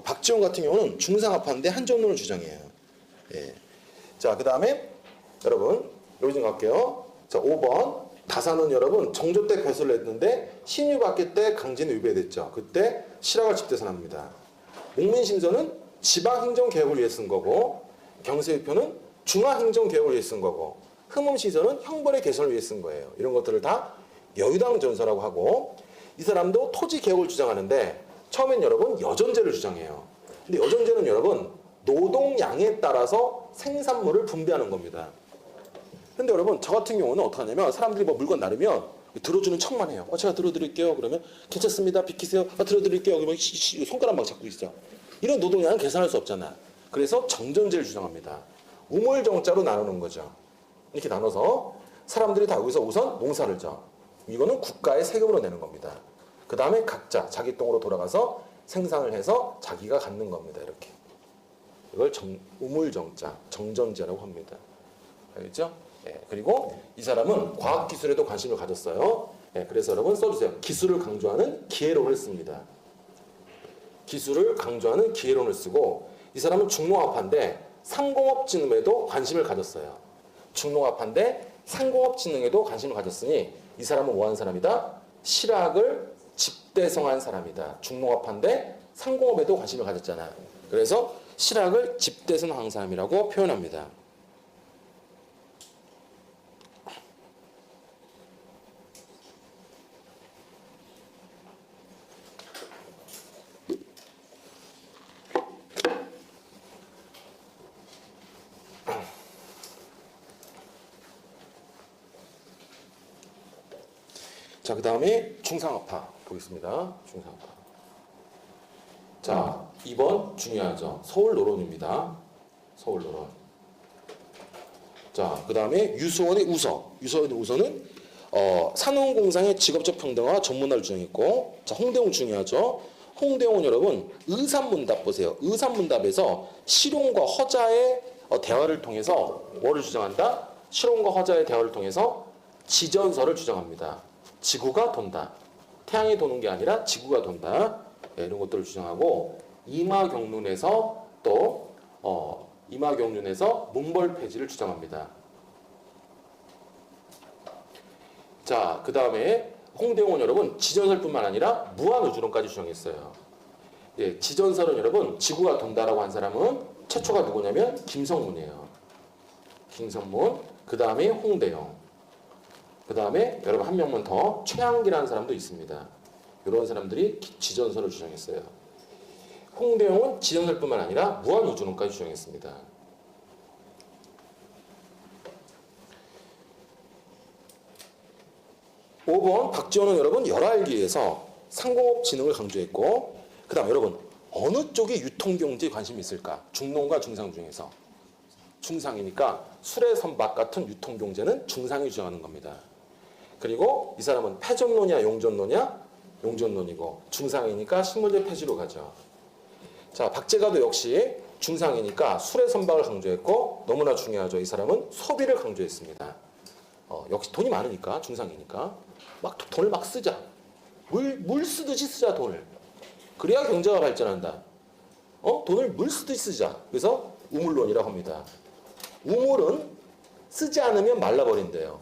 박지원 같은 경우는 중상학파인데 한전론을 주장해요. 예. 자, 그 다음에 여러분 여기 좀 갈게요. 자, 5번 다산은 여러분 정조 때 배설을 했는데 신유박해 때 강제는 위배됐죠. 그때 실학을 집대산합니다. 목민심서는 지방행정개혁을 위해 쓴 거고 경세유표는 중화행정개혁을 위해 쓴 거고 흠음시서는 형벌의 개선을 위해 쓴 거예요. 이런 것들을 다 여유당 전서라고 하고 이 사람도 토지개혁을 주장하는데 처음엔 여러분 여전제를 주장해요. 근데 여전제는 여러분 노동량에 따라서 생산물을 분배하는 겁니다. 근데 여러분 저 같은 경우는 어떻게 하냐면 사람들이 뭐 물건 나르면 들어주는 척만 해요. 제가 들어드릴게요. 그러면 괜찮습니다. 비키세요. 들어드릴게요. 그러면 손가락 막 잡고 있어. 이런 노동량은 계산할 수 없잖아. 그래서 정전제를 주장합니다. 우물정자로 나누는 거죠. 이렇게 나눠서 사람들이 다 여기서 우선 농사를 져. 이거는 국가의 세금으로 내는 겁니다. 그 다음에 각자 자기 땅으로 돌아가서 생산을 해서 자기가 갖는 겁니다. 이렇게. 이걸 우물정자, 정전제라고 합니다. 알겠죠? 예, 그리고 이 사람은 과학기술에도 관심을 가졌어요. 예, 그래서 여러분 써주세요. 기술을 강조하는 기회론을 씁니다. 기술을 강조하는 기회론을 쓰고 이 사람은 중농학파인데 상공업진흥에도 관심을 가졌어요. 중농학파인데 상공업진흥에도 관심을 가졌으니 이 사람은 뭐하는 사람이다? 실학을 집대성한 사람이다. 중농업파인데 상공업에도 관심을 가졌잖아. 그래서 실학을 집대성한 사람이라고 표현합니다. 자, 그 다음에 중상학파 보겠습니다. 중상학파. 자, 2번 중요하죠. 서울노론입니다. 서울노론. 자, 그 다음에 유소원의 우서. 유소원의 우서는 산업공상의 직업적 평등화 전문화를 주장했고, 자, 홍대웅 중요하죠. 홍대웅은 여러분 의산문답 보세요. 의산문답에서 실용과 허자의 대화를 통해서 뭐를 주장한다? 실용과 허자의 대화를 통해서 지전설을 주장합니다. 지구가 돈다. 태양이 도는 게 아니라 지구가 돈다. 네, 이런 것들을 주장하고 이마경륜에서 또 이마경륜에서 문벌 폐지를 주장합니다. 자, 그 다음에 홍대웅은 여러분 지전설뿐만 아니라 무한우주론까지 주장했어요. 예, 지전설은 여러분 지구가 돈다라고 한 사람은 최초가 누구냐면 김성문이에요. 김성문, 그 다음에 홍대웅, 그 다음에 여러분 한 명만 더 최양기라는 사람도 있습니다. 이런 사람들이 지전설을 주장했어요. 홍대웅은 지전설뿐만 아니라 무한우주론까지 주장했습니다. 5번 박지원은 여러분 열알기에서 상공업 진흥을 강조했고, 그 다음 여러분 어느 쪽이 유통경제에 관심이 있을까? 중농과 중상 중에서 중상이니까 술의 선박 같은 유통경제는 중상이 주장하는 겁니다. 그리고 이 사람은 패전론이야 용전론이야? 용전론이고, 중상이니까 식물질 폐지로 가죠. 자, 박제가도 역시 중상이니까 술의 선박을 강조했고, 너무나 중요하죠. 이 사람은 소비를 강조했습니다. 역시 돈이 많으니까, 중상이니까 막 돈을 막 쓰자. 물 쓰듯이 쓰자, 돈을. 그래야 경제가 발전한다. 돈을 물 쓰듯이 쓰자. 그래서 우물론이라고 합니다. 우물은 쓰지 않으면 말라버린대요.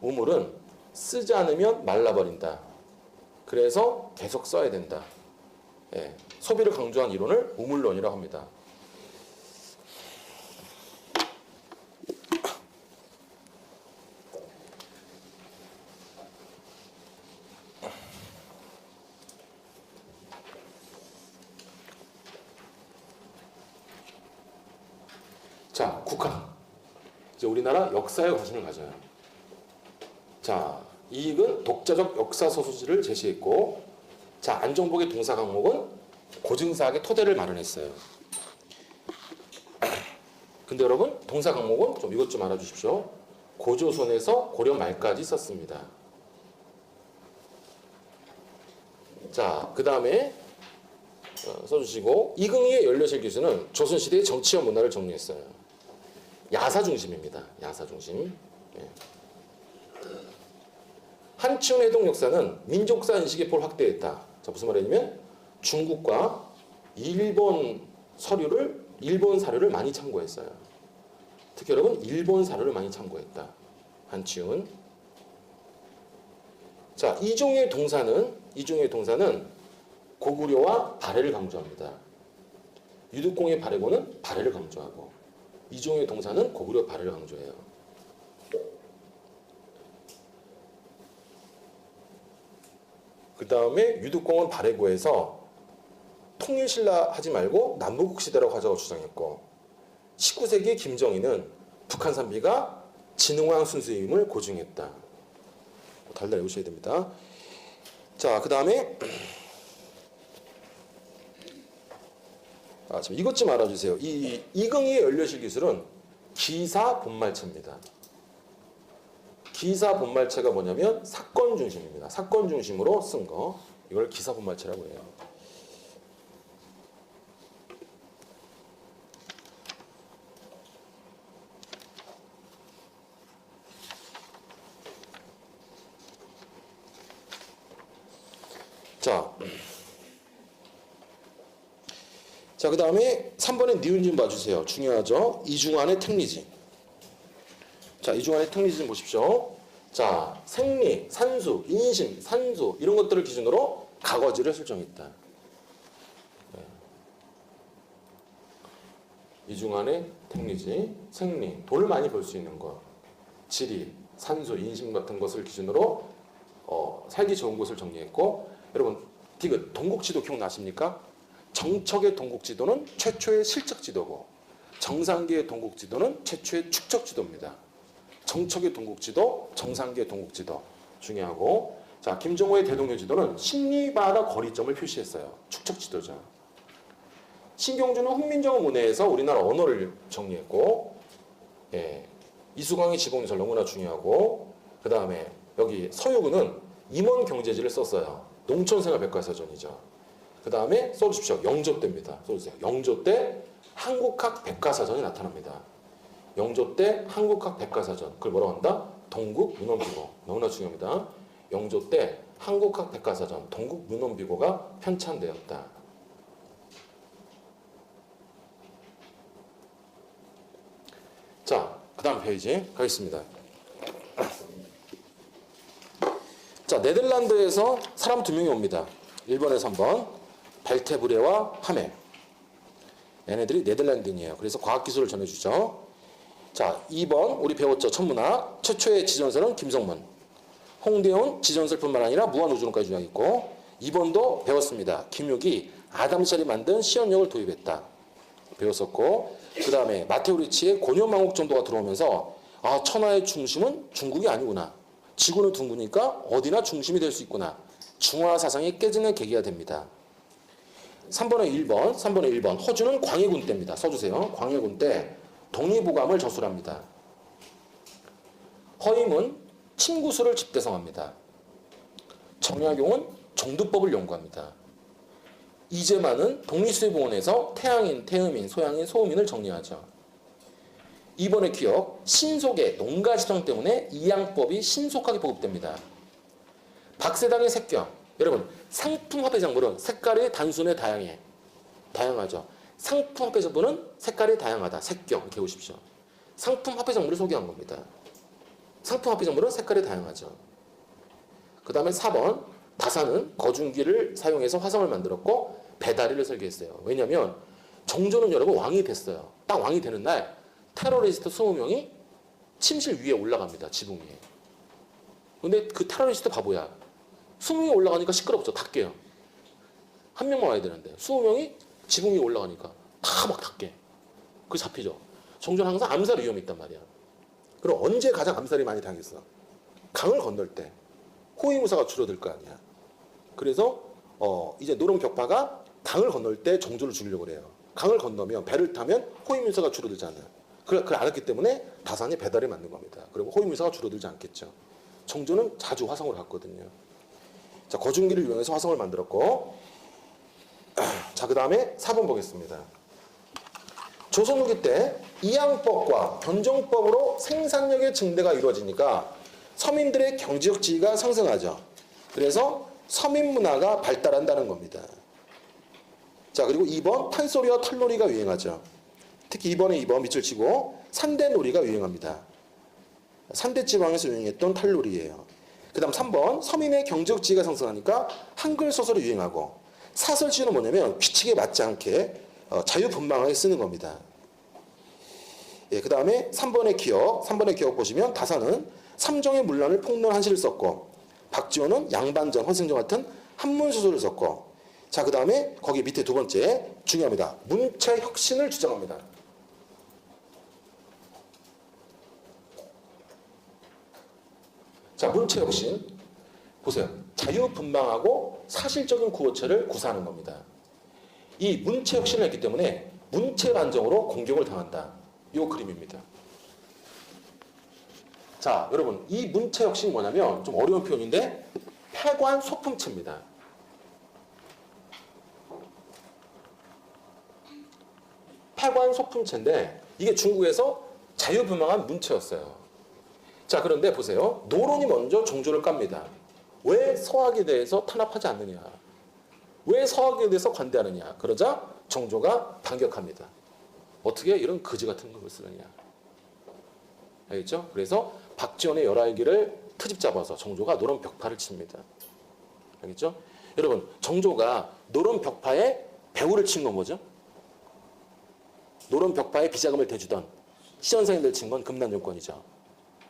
우물은 쓰지 않으면 말라버린다. 그래서 계속 써야 된다. 예, 소비를 강조한 이론을 우물론이라고 합니다. 자, 국학. 이제 우리나라 역사에 관심을 가져요. 자, 이익은 독자적 역사 소수지를 제시했고, 자, 안정복의 동사 강목은 고증사학의 토대를 마련했어요. 근데 여러분, 동사 강목은 좀 이것 좀 알아주십시오. 고조선에서 고려 말까지 썼습니다. 자, 그 다음에 써주시고, 이긍희의 연료실 기술은 조선시대의 정치와 문화를 정리했어요. 야사 중심입니다. 야사 중심. 예. 한치훈 해동 역사는 민족사 인식의 폭을 확대했다. 자, 무슨 말이냐면 중국과 일본 사료를 많이 참고했어요. 특히 여러분 일본 사료를 많이 참고했다. 한치훈. 자, 이종의 동사는 고구려와 발해를 강조합니다. 유득공의 발해고는 발해를 강조하고, 이종의 동사는 고구려 발해를 강조해요. 그 다음에 유득공은 발해고에서 통일신라 하지 말고 남북국시대라고 하자고 주장했고, 19세기 김정희는 북한 산비가 진흥왕 순수임을 고증했다. 달달 외우셔야 됩니다. 자, 그 다음에 이것 좀 알아주세요. 이 이긍희의 연료실 기술은 기사 본말체입니다. 기사 본말체가 뭐냐면 사건 중심입니다. 사건 중심으로 쓴 거. 이걸 기사 본말체라고 해요. 자, 그 다음에 3번에 니은 좀 봐주세요. 중요하죠. 이중환의 특리지. 자, 이중환의 특리지 좀 보십시오. 자, 생리, 산수, 인심, 산수 이런 것들을 기준으로 가거지를 설정했다. 네. 이중환의 특리지, 생리, 돈을 많이 벌 수 있는 것, 지리, 산수, 인심 같은 것을 기준으로 살기 좋은 곳을 정리했고, 여러분 디귿 동국지도 기억나십니까? 정척의 동국지도는 최초의 실적지도고, 정상기의 동국지도는 최초의 축적지도입니다. 정척의 동국지도, 정상기의 동국지도 중요하고, 자, 김정호의 대동여지도는 십리바다 거리점을 표시했어요. 축적지도죠. 신경주는 훈민정음 문해에서 우리나라 언어를 정리했고, 예, 이수광의 지공설 너무나 중요하고, 그 다음에 여기 서유근은 임원 경제지를 썼어요. 농촌생활 백과사전이죠. 그 다음에 써주십시오. 영조 때입니다. 써주세요. 영조 때 한국학 백과사전이 나타납니다. 영조 때 한국학 백과사전. 그걸 뭐라고 한다? 동국문헌비고. 너무나 중요합니다. 영조 때 한국학 백과사전 동국문헌비고가 편찬되었다. 자, 그 다음 페이지 가겠습니다. 자, 네덜란드에서 사람 2명이 옵니다. 1번에서 3번 발테브레와 하멜. 얘네들이 네덜란드인이에요. 그래서 과학기술을 전해주죠. 자, 2번 우리 배웠죠. 천문학. 최초의 지전설은 김성문. 홍대훈 지전설뿐만 아니라 무한우주론까지 주장했고 2번도 배웠습니다. 김육이 아담셀이 만든 시연력을 도입했다. 배웠었고 그 다음에 마테오 리치의 고녀망옥 정도가 들어오면서 아, 천하의 중심은 중국이 아니구나. 지구는 둥그니까 어디나 중심이 될 수 있구나. 중화 사상이 깨지는 계기가 됩니다. 3번에 1번 허준은 광해군 때입니다. 써주세요. 광해군 때 독립오감을 저술합니다. 허임은 침구술을 집대성합니다. 정약용은 정두법을 연구합니다. 이재만은 독립수의봉원에서 태양인, 태음인, 소양인, 소음인을 정리하죠. 이번의 기억, 신속의 농가지정 때문에 이양법이 신속하게 보급됩니다. 박세당의 색경. 여러분, 상품화폐작물은 색깔이 단순해 다양하죠. 상품화폐작물은 색깔이 다양하다. 색경, 이렇게 보십시오. 상품화폐작물을 소개한 겁니다. 상품화폐작물은 색깔이 다양하죠. 그 다음에 4번, 다산은 거중기를 사용해서 화성을 만들었고 배다리를 설계했어요. 왜냐하면 정조는 여러분 왕이 됐어요. 딱 왕이 되는 날 테러리스트 20명이 침실 위에 올라갑니다. 지붕 위에. 근데 그 테러리스트 바보야. 20명이 올라가니까 시끄럽죠. 다 깨요. 한 명만 와야 되는데 20명이 지붕 위에 올라가니까 다 막 다 깨. 그게 잡히죠. 정조는 항상 암살 위험이 있단 말이야. 그럼 언제 가장 암살이 많이 당했어? 강을 건널 때. 호위무사가 줄어들 거 아니야. 그래서 이제 노름벽파가 강을 건널 때 정조를 죽이려고 그래요. 강을 건너면 배를 타면 호위무사가 줄어들잖아. 그걸 알았기 때문에 다산이 배달을 만든 겁니다. 그리고 호위무사가 줄어들지 않겠죠. 정조는 자주 화성으로 갔거든요. 자, 거중기를 이용해서 화성을 만들었고 자, 그 다음에 4번 보겠습니다. 조선 후기 때 이양법과 변종법으로 생산력의 증대가 이루어지니까 서민들의 경제적 지위가 상승하죠. 그래서 서민 문화가 발달한다는 겁니다. 자, 그리고 2번 판소리와 털놀이가 유행하죠. 특히 2번에 2번 밑줄 치고 산대놀이가 유행합니다. 산대지방에서 유행했던 탈놀이예요. 그 다음 3번 서민의 경제적 지위가 상승하니까 한글 소설이 유행하고 사설지는 뭐냐면 규칙에 맞지 않게 자유분방하게 쓰는 겁니다. 예, 그 다음에 3번의 기억 보시면 다산은 삼정의 문란을 폭로한 한시를 썼고 박지원은 양반전, 헌생전 같은 한문소설을 썼고 자, 그 다음에 거기 밑에 두 번째 중요합니다. 문체 혁신을 주장합니다. 자, 문체 혁신 보세요. 자유분방하고 사실적인 구어체를 구사하는 겁니다. 이 문체 혁신을 했기 때문에 문체 반정으로 공격을 당한다. 이 그림입니다. 자, 여러분 이 문체 혁신이 뭐냐면 좀 어려운 표현인데 폐관 소품체입니다. 폐관 소품체인데 이게 중국에서 자유분방한 문체였어요. 자, 그런데 보세요. 노론이 먼저 정조를 깝니다. 왜 서학에 대해서 탄압하지 않느냐? 왜 서학에 대해서 관대하느냐? 그러자 정조가 반격합니다. 어떻게 이런 거지 같은 걸 쓰느냐? 알겠죠? 그래서 박지원의 열알기를 트집 잡아서 정조가 노론 벽파를 칩니다. 알겠죠? 여러분, 정조가 노론 벽파에 배후를 친 건 뭐죠? 노론 벽파에 비자금을 대주던 시현상인들 친 건 금난정권이죠.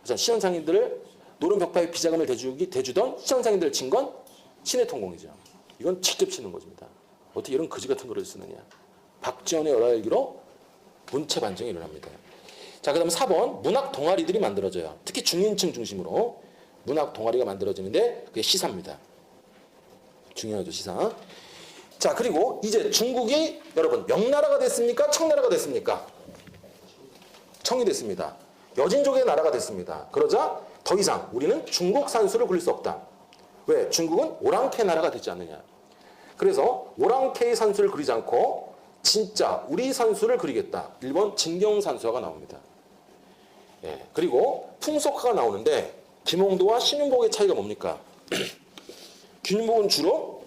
그래서 시현상인들을 노론 벽파에 비자금을 대주던 시현상인들을 친 건 신해통공이죠. 이건 직접 치는 것입니다. 어떻게 이런 거지 같은 거를 쓰느냐? 박지원의 열알기로 문체 반정이 일어납니다. 자, 그 다음 4번 문학 동아리들이 만들어져요. 특히 중인층 중심으로 문학 동아리가 만들어지는데 그게 시사입니다. 중요하죠, 시사. 자, 그리고 이제 중국이 여러분 명나라가 됐습니까? 청나라가 됐습니까? 청이 됐습니다. 여진족의 나라가 됐습니다. 그러자 더 이상 우리는 중국 산수를 그릴 수 없다. 왜? 중국은 오랑캐 나라가 되지 않느냐. 그래서 오랑캐의 산수를 그리지 않고 진짜 우리 산수를 그리겠다. 1번 진경산수화가 나옵니다. 예, 그리고 풍속화가 나오는데 김홍도와 신윤복의 차이가 뭡니까? 김윤복은 주로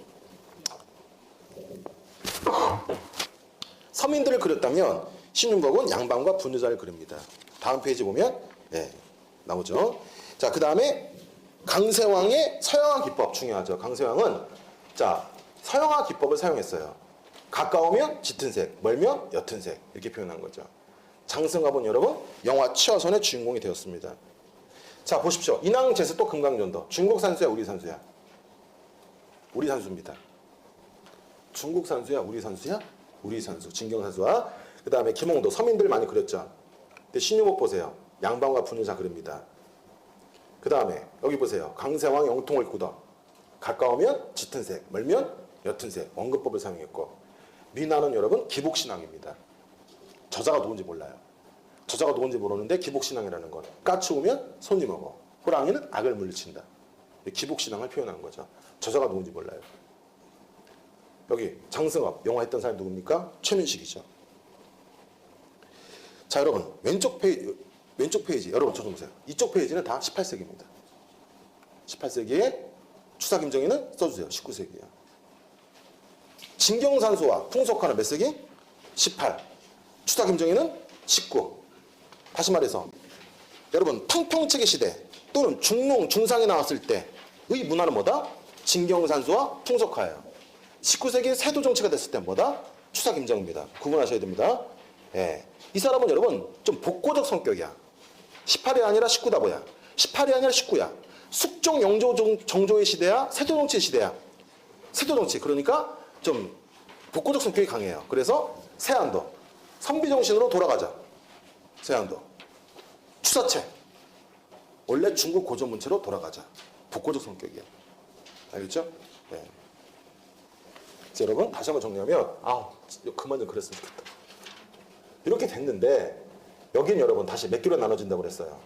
서민들을 그렸다면 신윤복은 양반과 분유자를 그립니다. 다음 페이지 보면 예, 나오죠. 자, 그 다음에 강세왕의 서양화 기법 중요하죠. 강세왕은 자 서양화 기법을 사용했어요. 가까우면 짙은 색, 멀면 옅은 색 이렇게 표현한 거죠. 장승갑은 여러분 영화 취하선의 주인공이 되었습니다. 자 보십시오. 인왕제수 금강전도 중국 산수야 우리 산수야? 우리 산수입니다. 중국 산수야 우리 산수야? 우리 산수. 진경산수와 그 다음에 김홍도 서민들 많이 그렸죠. 근데 신유복 보세요. 양반과 분유자 그립니다. 그 다음에 여기 보세요. 강세왕 영통을 굳어. 가까우면 짙은 색, 멀면 옅은 색. 원근법을 사용했고 민화는 여러분 기복신앙입니다. 저자가 누군지 몰라요. 저자가 누군지 모르는데 기복신앙이라는 건 까치우면 손이 먹어. 호랑이는 악을 물리친다. 기복신앙을 표현한 거죠. 저자가 누군지 몰라요. 여기 장승업 영화 했던 사람이 누굽니까? 최민식이죠. 자 여러분 왼쪽 페이지 여러분 저 좀 보세요. 이쪽 페이지는 다 18세기입니다. 18세기에 추사 김정희는 써주세요. 19세기야. 진경산수와 풍속화는 몇 세기? 18. 추사 김정희는 19. 다시 말해서 여러분 탕평체계 시대 또는 중농 중상이 나왔을 때의 문화는 뭐다? 진경산수와 풍속화예요. 19세기 세도 정치가 됐을 때 뭐다? 추사 김정희입니다. 구분하셔야 됩니다. 예. 이 사람은 여러분 좀 복고적 성격이야. 18이 아니라 19다 뭐야? 18이 아니라 19야. 숙종 영조 정조의 시대야? 세도 정치의 시대야? 세도 정치. 그러니까 좀 복고적 성격이 강해요. 그래서 세안도 선비 정신으로 돌아가자. 세안도 추사체 원래 중국 고전 문체로 돌아가자. 복고적 성격이야. 알겠죠? 네. 자, 여러분 다시 한번 정리하면 그만 좀 그랬으면 좋겠다. 이렇게 됐는데 여긴 여러분 다시 몇 개로 나눠진다고 그랬어요?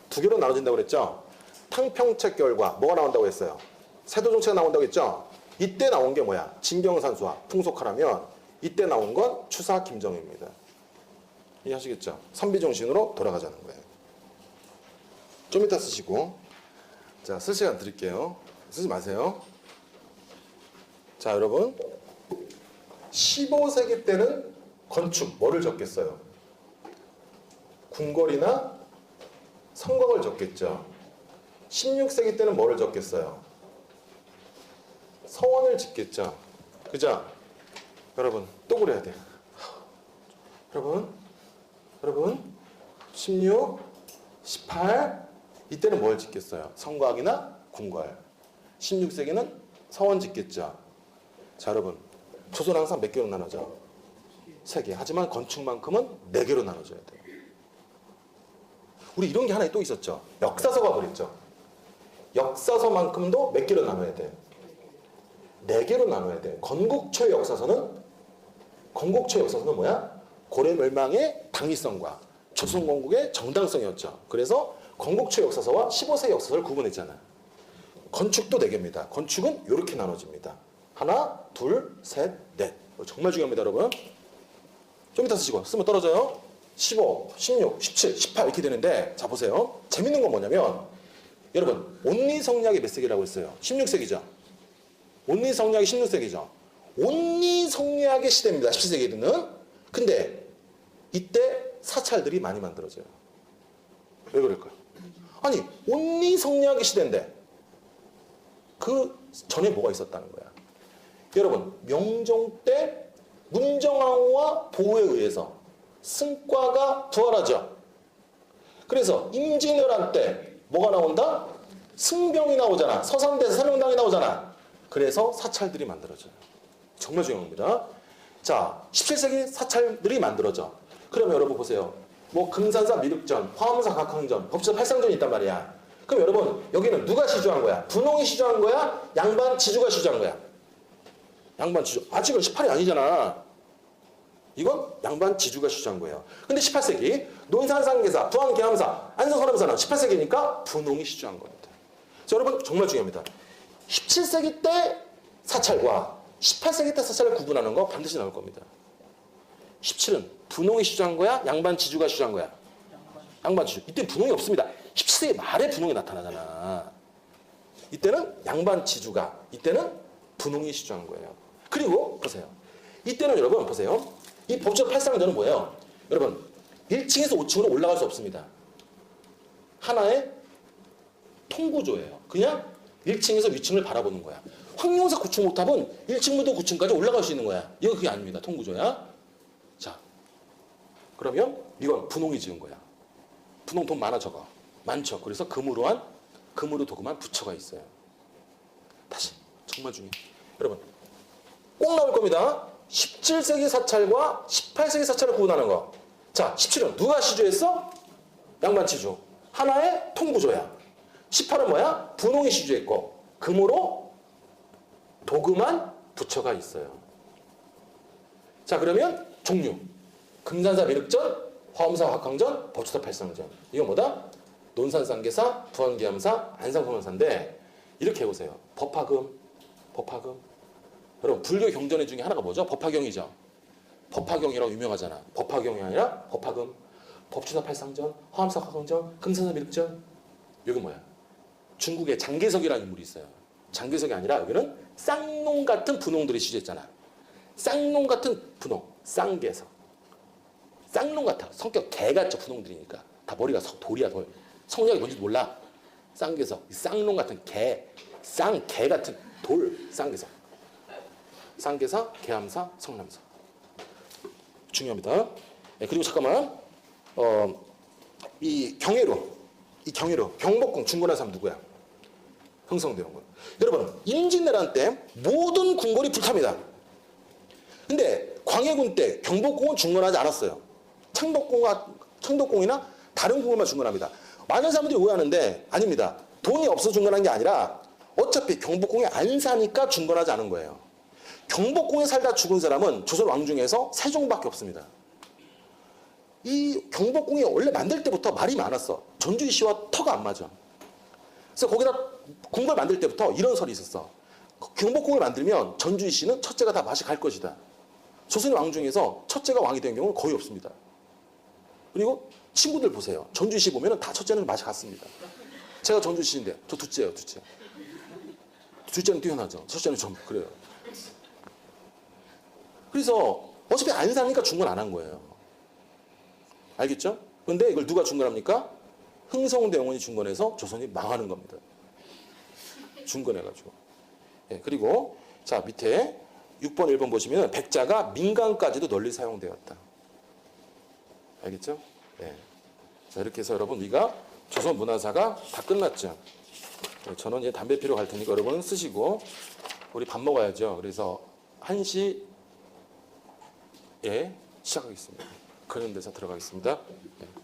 두 개로 나눠진다고 그랬죠? 탕평책 결과 뭐가 나온다고 했어요? 세도정체가 나온다고 했죠? 이때 나온 게 뭐야? 진경산수와 풍속화라면 이때 나온 건 추사 김정희입니다. 이해하시겠죠? 선비정신으로 돌아가자는 거예요. 좀 이따 쓰시고 자, 쓸 시간 드릴게요. 쓰지 마세요. 자, 여러분 15세기 때는 건축 뭐를 적겠어요? 궁궐이나 성곽을 적겠죠. 16세기 때는 뭐를 적겠어요? 서원을 짓겠죠. 그죠? 여러분 또 그래야 돼. 여러분 16, 18 이때는 뭘 짓겠어요? 성곽이나 궁궐. 16세기는 서원 짓겠죠. 자 여러분 조선 항상 몇 개로 나눠져? 3개. 하지만 건축만큼은 4개로 나눠져야 돼요. 우리 이런 게 하나 또 있었죠. 역사서가 그랬죠. 역사서만큼도 몇 개로 나눠야 돼? 4개로 나눠야 돼. 건국초의 역사서는 뭐야? 고려 멸망의 당위성과 조선 건국의 정당성이었죠. 그래서 건국초 역사서와 15세 역사서를 구분했잖아요. 건축도 4개입니다. 건축은 이렇게 나눠집니다. 하나, 둘, 셋, 넷. 정말 중요합니다, 여러분. 좀 이따 쓰시고 쓰면 떨어져요. 15, 16, 17, 18 이렇게 되는데 자 보세요. 재밌는 건 뭐냐면 여러분 온리성리학이 몇 세기라고 했어요? 16세기죠. 온리성리학이 16세기죠. 온리성리학의 시대입니다. 17세기는. 근데 이때 사찰들이 많이 만들어져요. 왜 그럴까요? 아니 온리성리학의 시대인데 그 전에 뭐가 있었다는 거야. 여러분 명종 때 문정왕후와 보호에 의해서 승과가 부활하죠. 그래서 임진왜란 때 뭐가 나온다? 승병이 나오잖아. 서산대에서 사명당이 나오잖아. 그래서 사찰들이 만들어져요. 정말 중요한 겁니다. 자, 17세기 사찰들이 만들어져. 그러면 여러분 보세요. 뭐 금산사 미륵전, 화엄사 각항전, 법사 팔상전이 있단 말이야. 그럼 여러분 여기는 누가 시주한 거야? 분홍이 시주한 거야? 양반 지주가 시주한 거야? 양반 지주. 아직은 18이 아니잖아. 이건 양반 지주가 시주한 거예요. 근데 18세기 논산상계사, 부안계암사, 안성서람사는 18세기니까 분홍이 시주한 겁니다. 자, 여러분 정말 중요합니다. 17세기 때 사찰과 18세기 때 사찰을 구분하는 거 반드시 나올 겁니다. 17은 분홍이 시주한 거야? 양반 지주가 시주한 거야? 양반 지주. 이때 분홍이 없습니다. 17세기 말에 분홍이 나타나잖아. 이때는 양반 지주가, 이때는 분홍이 시주한 거예요. 그리고 보세요. 이때는 여러분 보세요. 이 법조 팔상전은 뭐예요? 여러분 1층에서 5층으로 올라갈 수 없습니다. 하나의 통구조예요. 그냥 1층에서 위층을 바라보는 거야. 황룡사 구축 목탑은 1층부터 9층까지 올라갈 수 있는 거야. 이거 그게 아닙니다. 통구조야. 자, 그러면 이건 분홍이 지은 거야. 분홍 돈 많아 적어. 많죠. 그래서 금으로 도금한 부처가 있어요. 다시 정말 중요해. 여러분 꼭 나올 겁니다. 17세기 사찰과 18세기 사찰을 구분하는 거. 자, 17은 누가 시주했어? 양반 시주. 하나의 통구조야. 18은 뭐야? 분홍이 시주했고 금으로 도금한 부처가 있어요. 자, 그러면 종류. 금산사 미륵전, 화엄사 화강전, 법초사 팔상전. 이건 뭐다? 논산상계사, 부안계암사, 안상소명사인데 이렇게 해보세요. 법화금. 여러분 불교 경전의 중에 하나가 뭐죠? 법화경이죠. 법화경이라고 유명하잖아. 법화경이 아니라 법화금, 법초사 팔상전, 화엄사 화강전, 금산사 미륵전. 여기 뭐야? 중국에 장계석이라는 인물이 있어요. 장계석이 아니라 여기는 쌍놈 같은 분홍들이 시주했잖아. 쌍놈 같은 분홍, 쌍계석. 쌍놈 같아. 성격 개같죠, 분홍들이니까. 다 머리가 돌이야, 돌. 성격이 뭔지 몰라. 쌍계석. 쌍놈 같은 개, 쌍개 같은 돌, 쌍계석. 쌍계사, 계암사, 성남사. 중요합니다. 네, 그리고 잠깐만. 이 경회로, 경복궁 중건한 사람 누구야? 흥성대원군. 여러분, 임진왜란 때 모든 궁궐이 불탑니다. 근데 광해군 때 경복궁은 중건하지 않았어요. 창덕궁이나 다른 궁궐만 중건합니다. 많은 사람들이 오해하는데 아닙니다. 돈이 없어서 중건한 게 아니라 어차피 경복궁에 안 사니까 중건하지 않은 거예요. 경복궁에 살다 죽은 사람은 조선 왕 중에서 세종밖에 없습니다. 이 경복궁이 원래 만들 때부터 말이 많았어. 전주희 씨와 터가 안 맞아. 그래서 거기다 궁궐 만들 때부터 이런 설이 있었어. 경복궁을 만들면 전주희 씨는 첫째가 다 맛이 갈 것이다. 조선 왕 중에서 첫째가 왕이 된 경우는 거의 없습니다. 그리고 친구들 보세요. 전주희 씨 보면 다 첫째는 맛이 갔습니다. 제가 전주희 씨인데 저 둘째예요, 둘째. 둘째는 뛰어나죠. 첫째는 좀 그래요. 그래서 어차피 안 사니까 중건 안 한 거예요. 알겠죠? 그런데 이걸 누가 중건합니까? 흥성대원군이 중건해서 조선이 망하는 겁니다. 중건해가지고. 예, 그리고 자 밑에 6번 1번 보시면 백자가 민간까지도 널리 사용되었다. 알겠죠? 예. 자 이렇게 해서 여러분 우리가 조선 문화사가 다 끝났죠. 예, 저는 이제 담배 피러 갈 테니까 여러분은 쓰시고 우리 밥 먹어야죠. 그래서 1시에 시작하겠습니다. 그런 데서 들어가겠습니다. 예.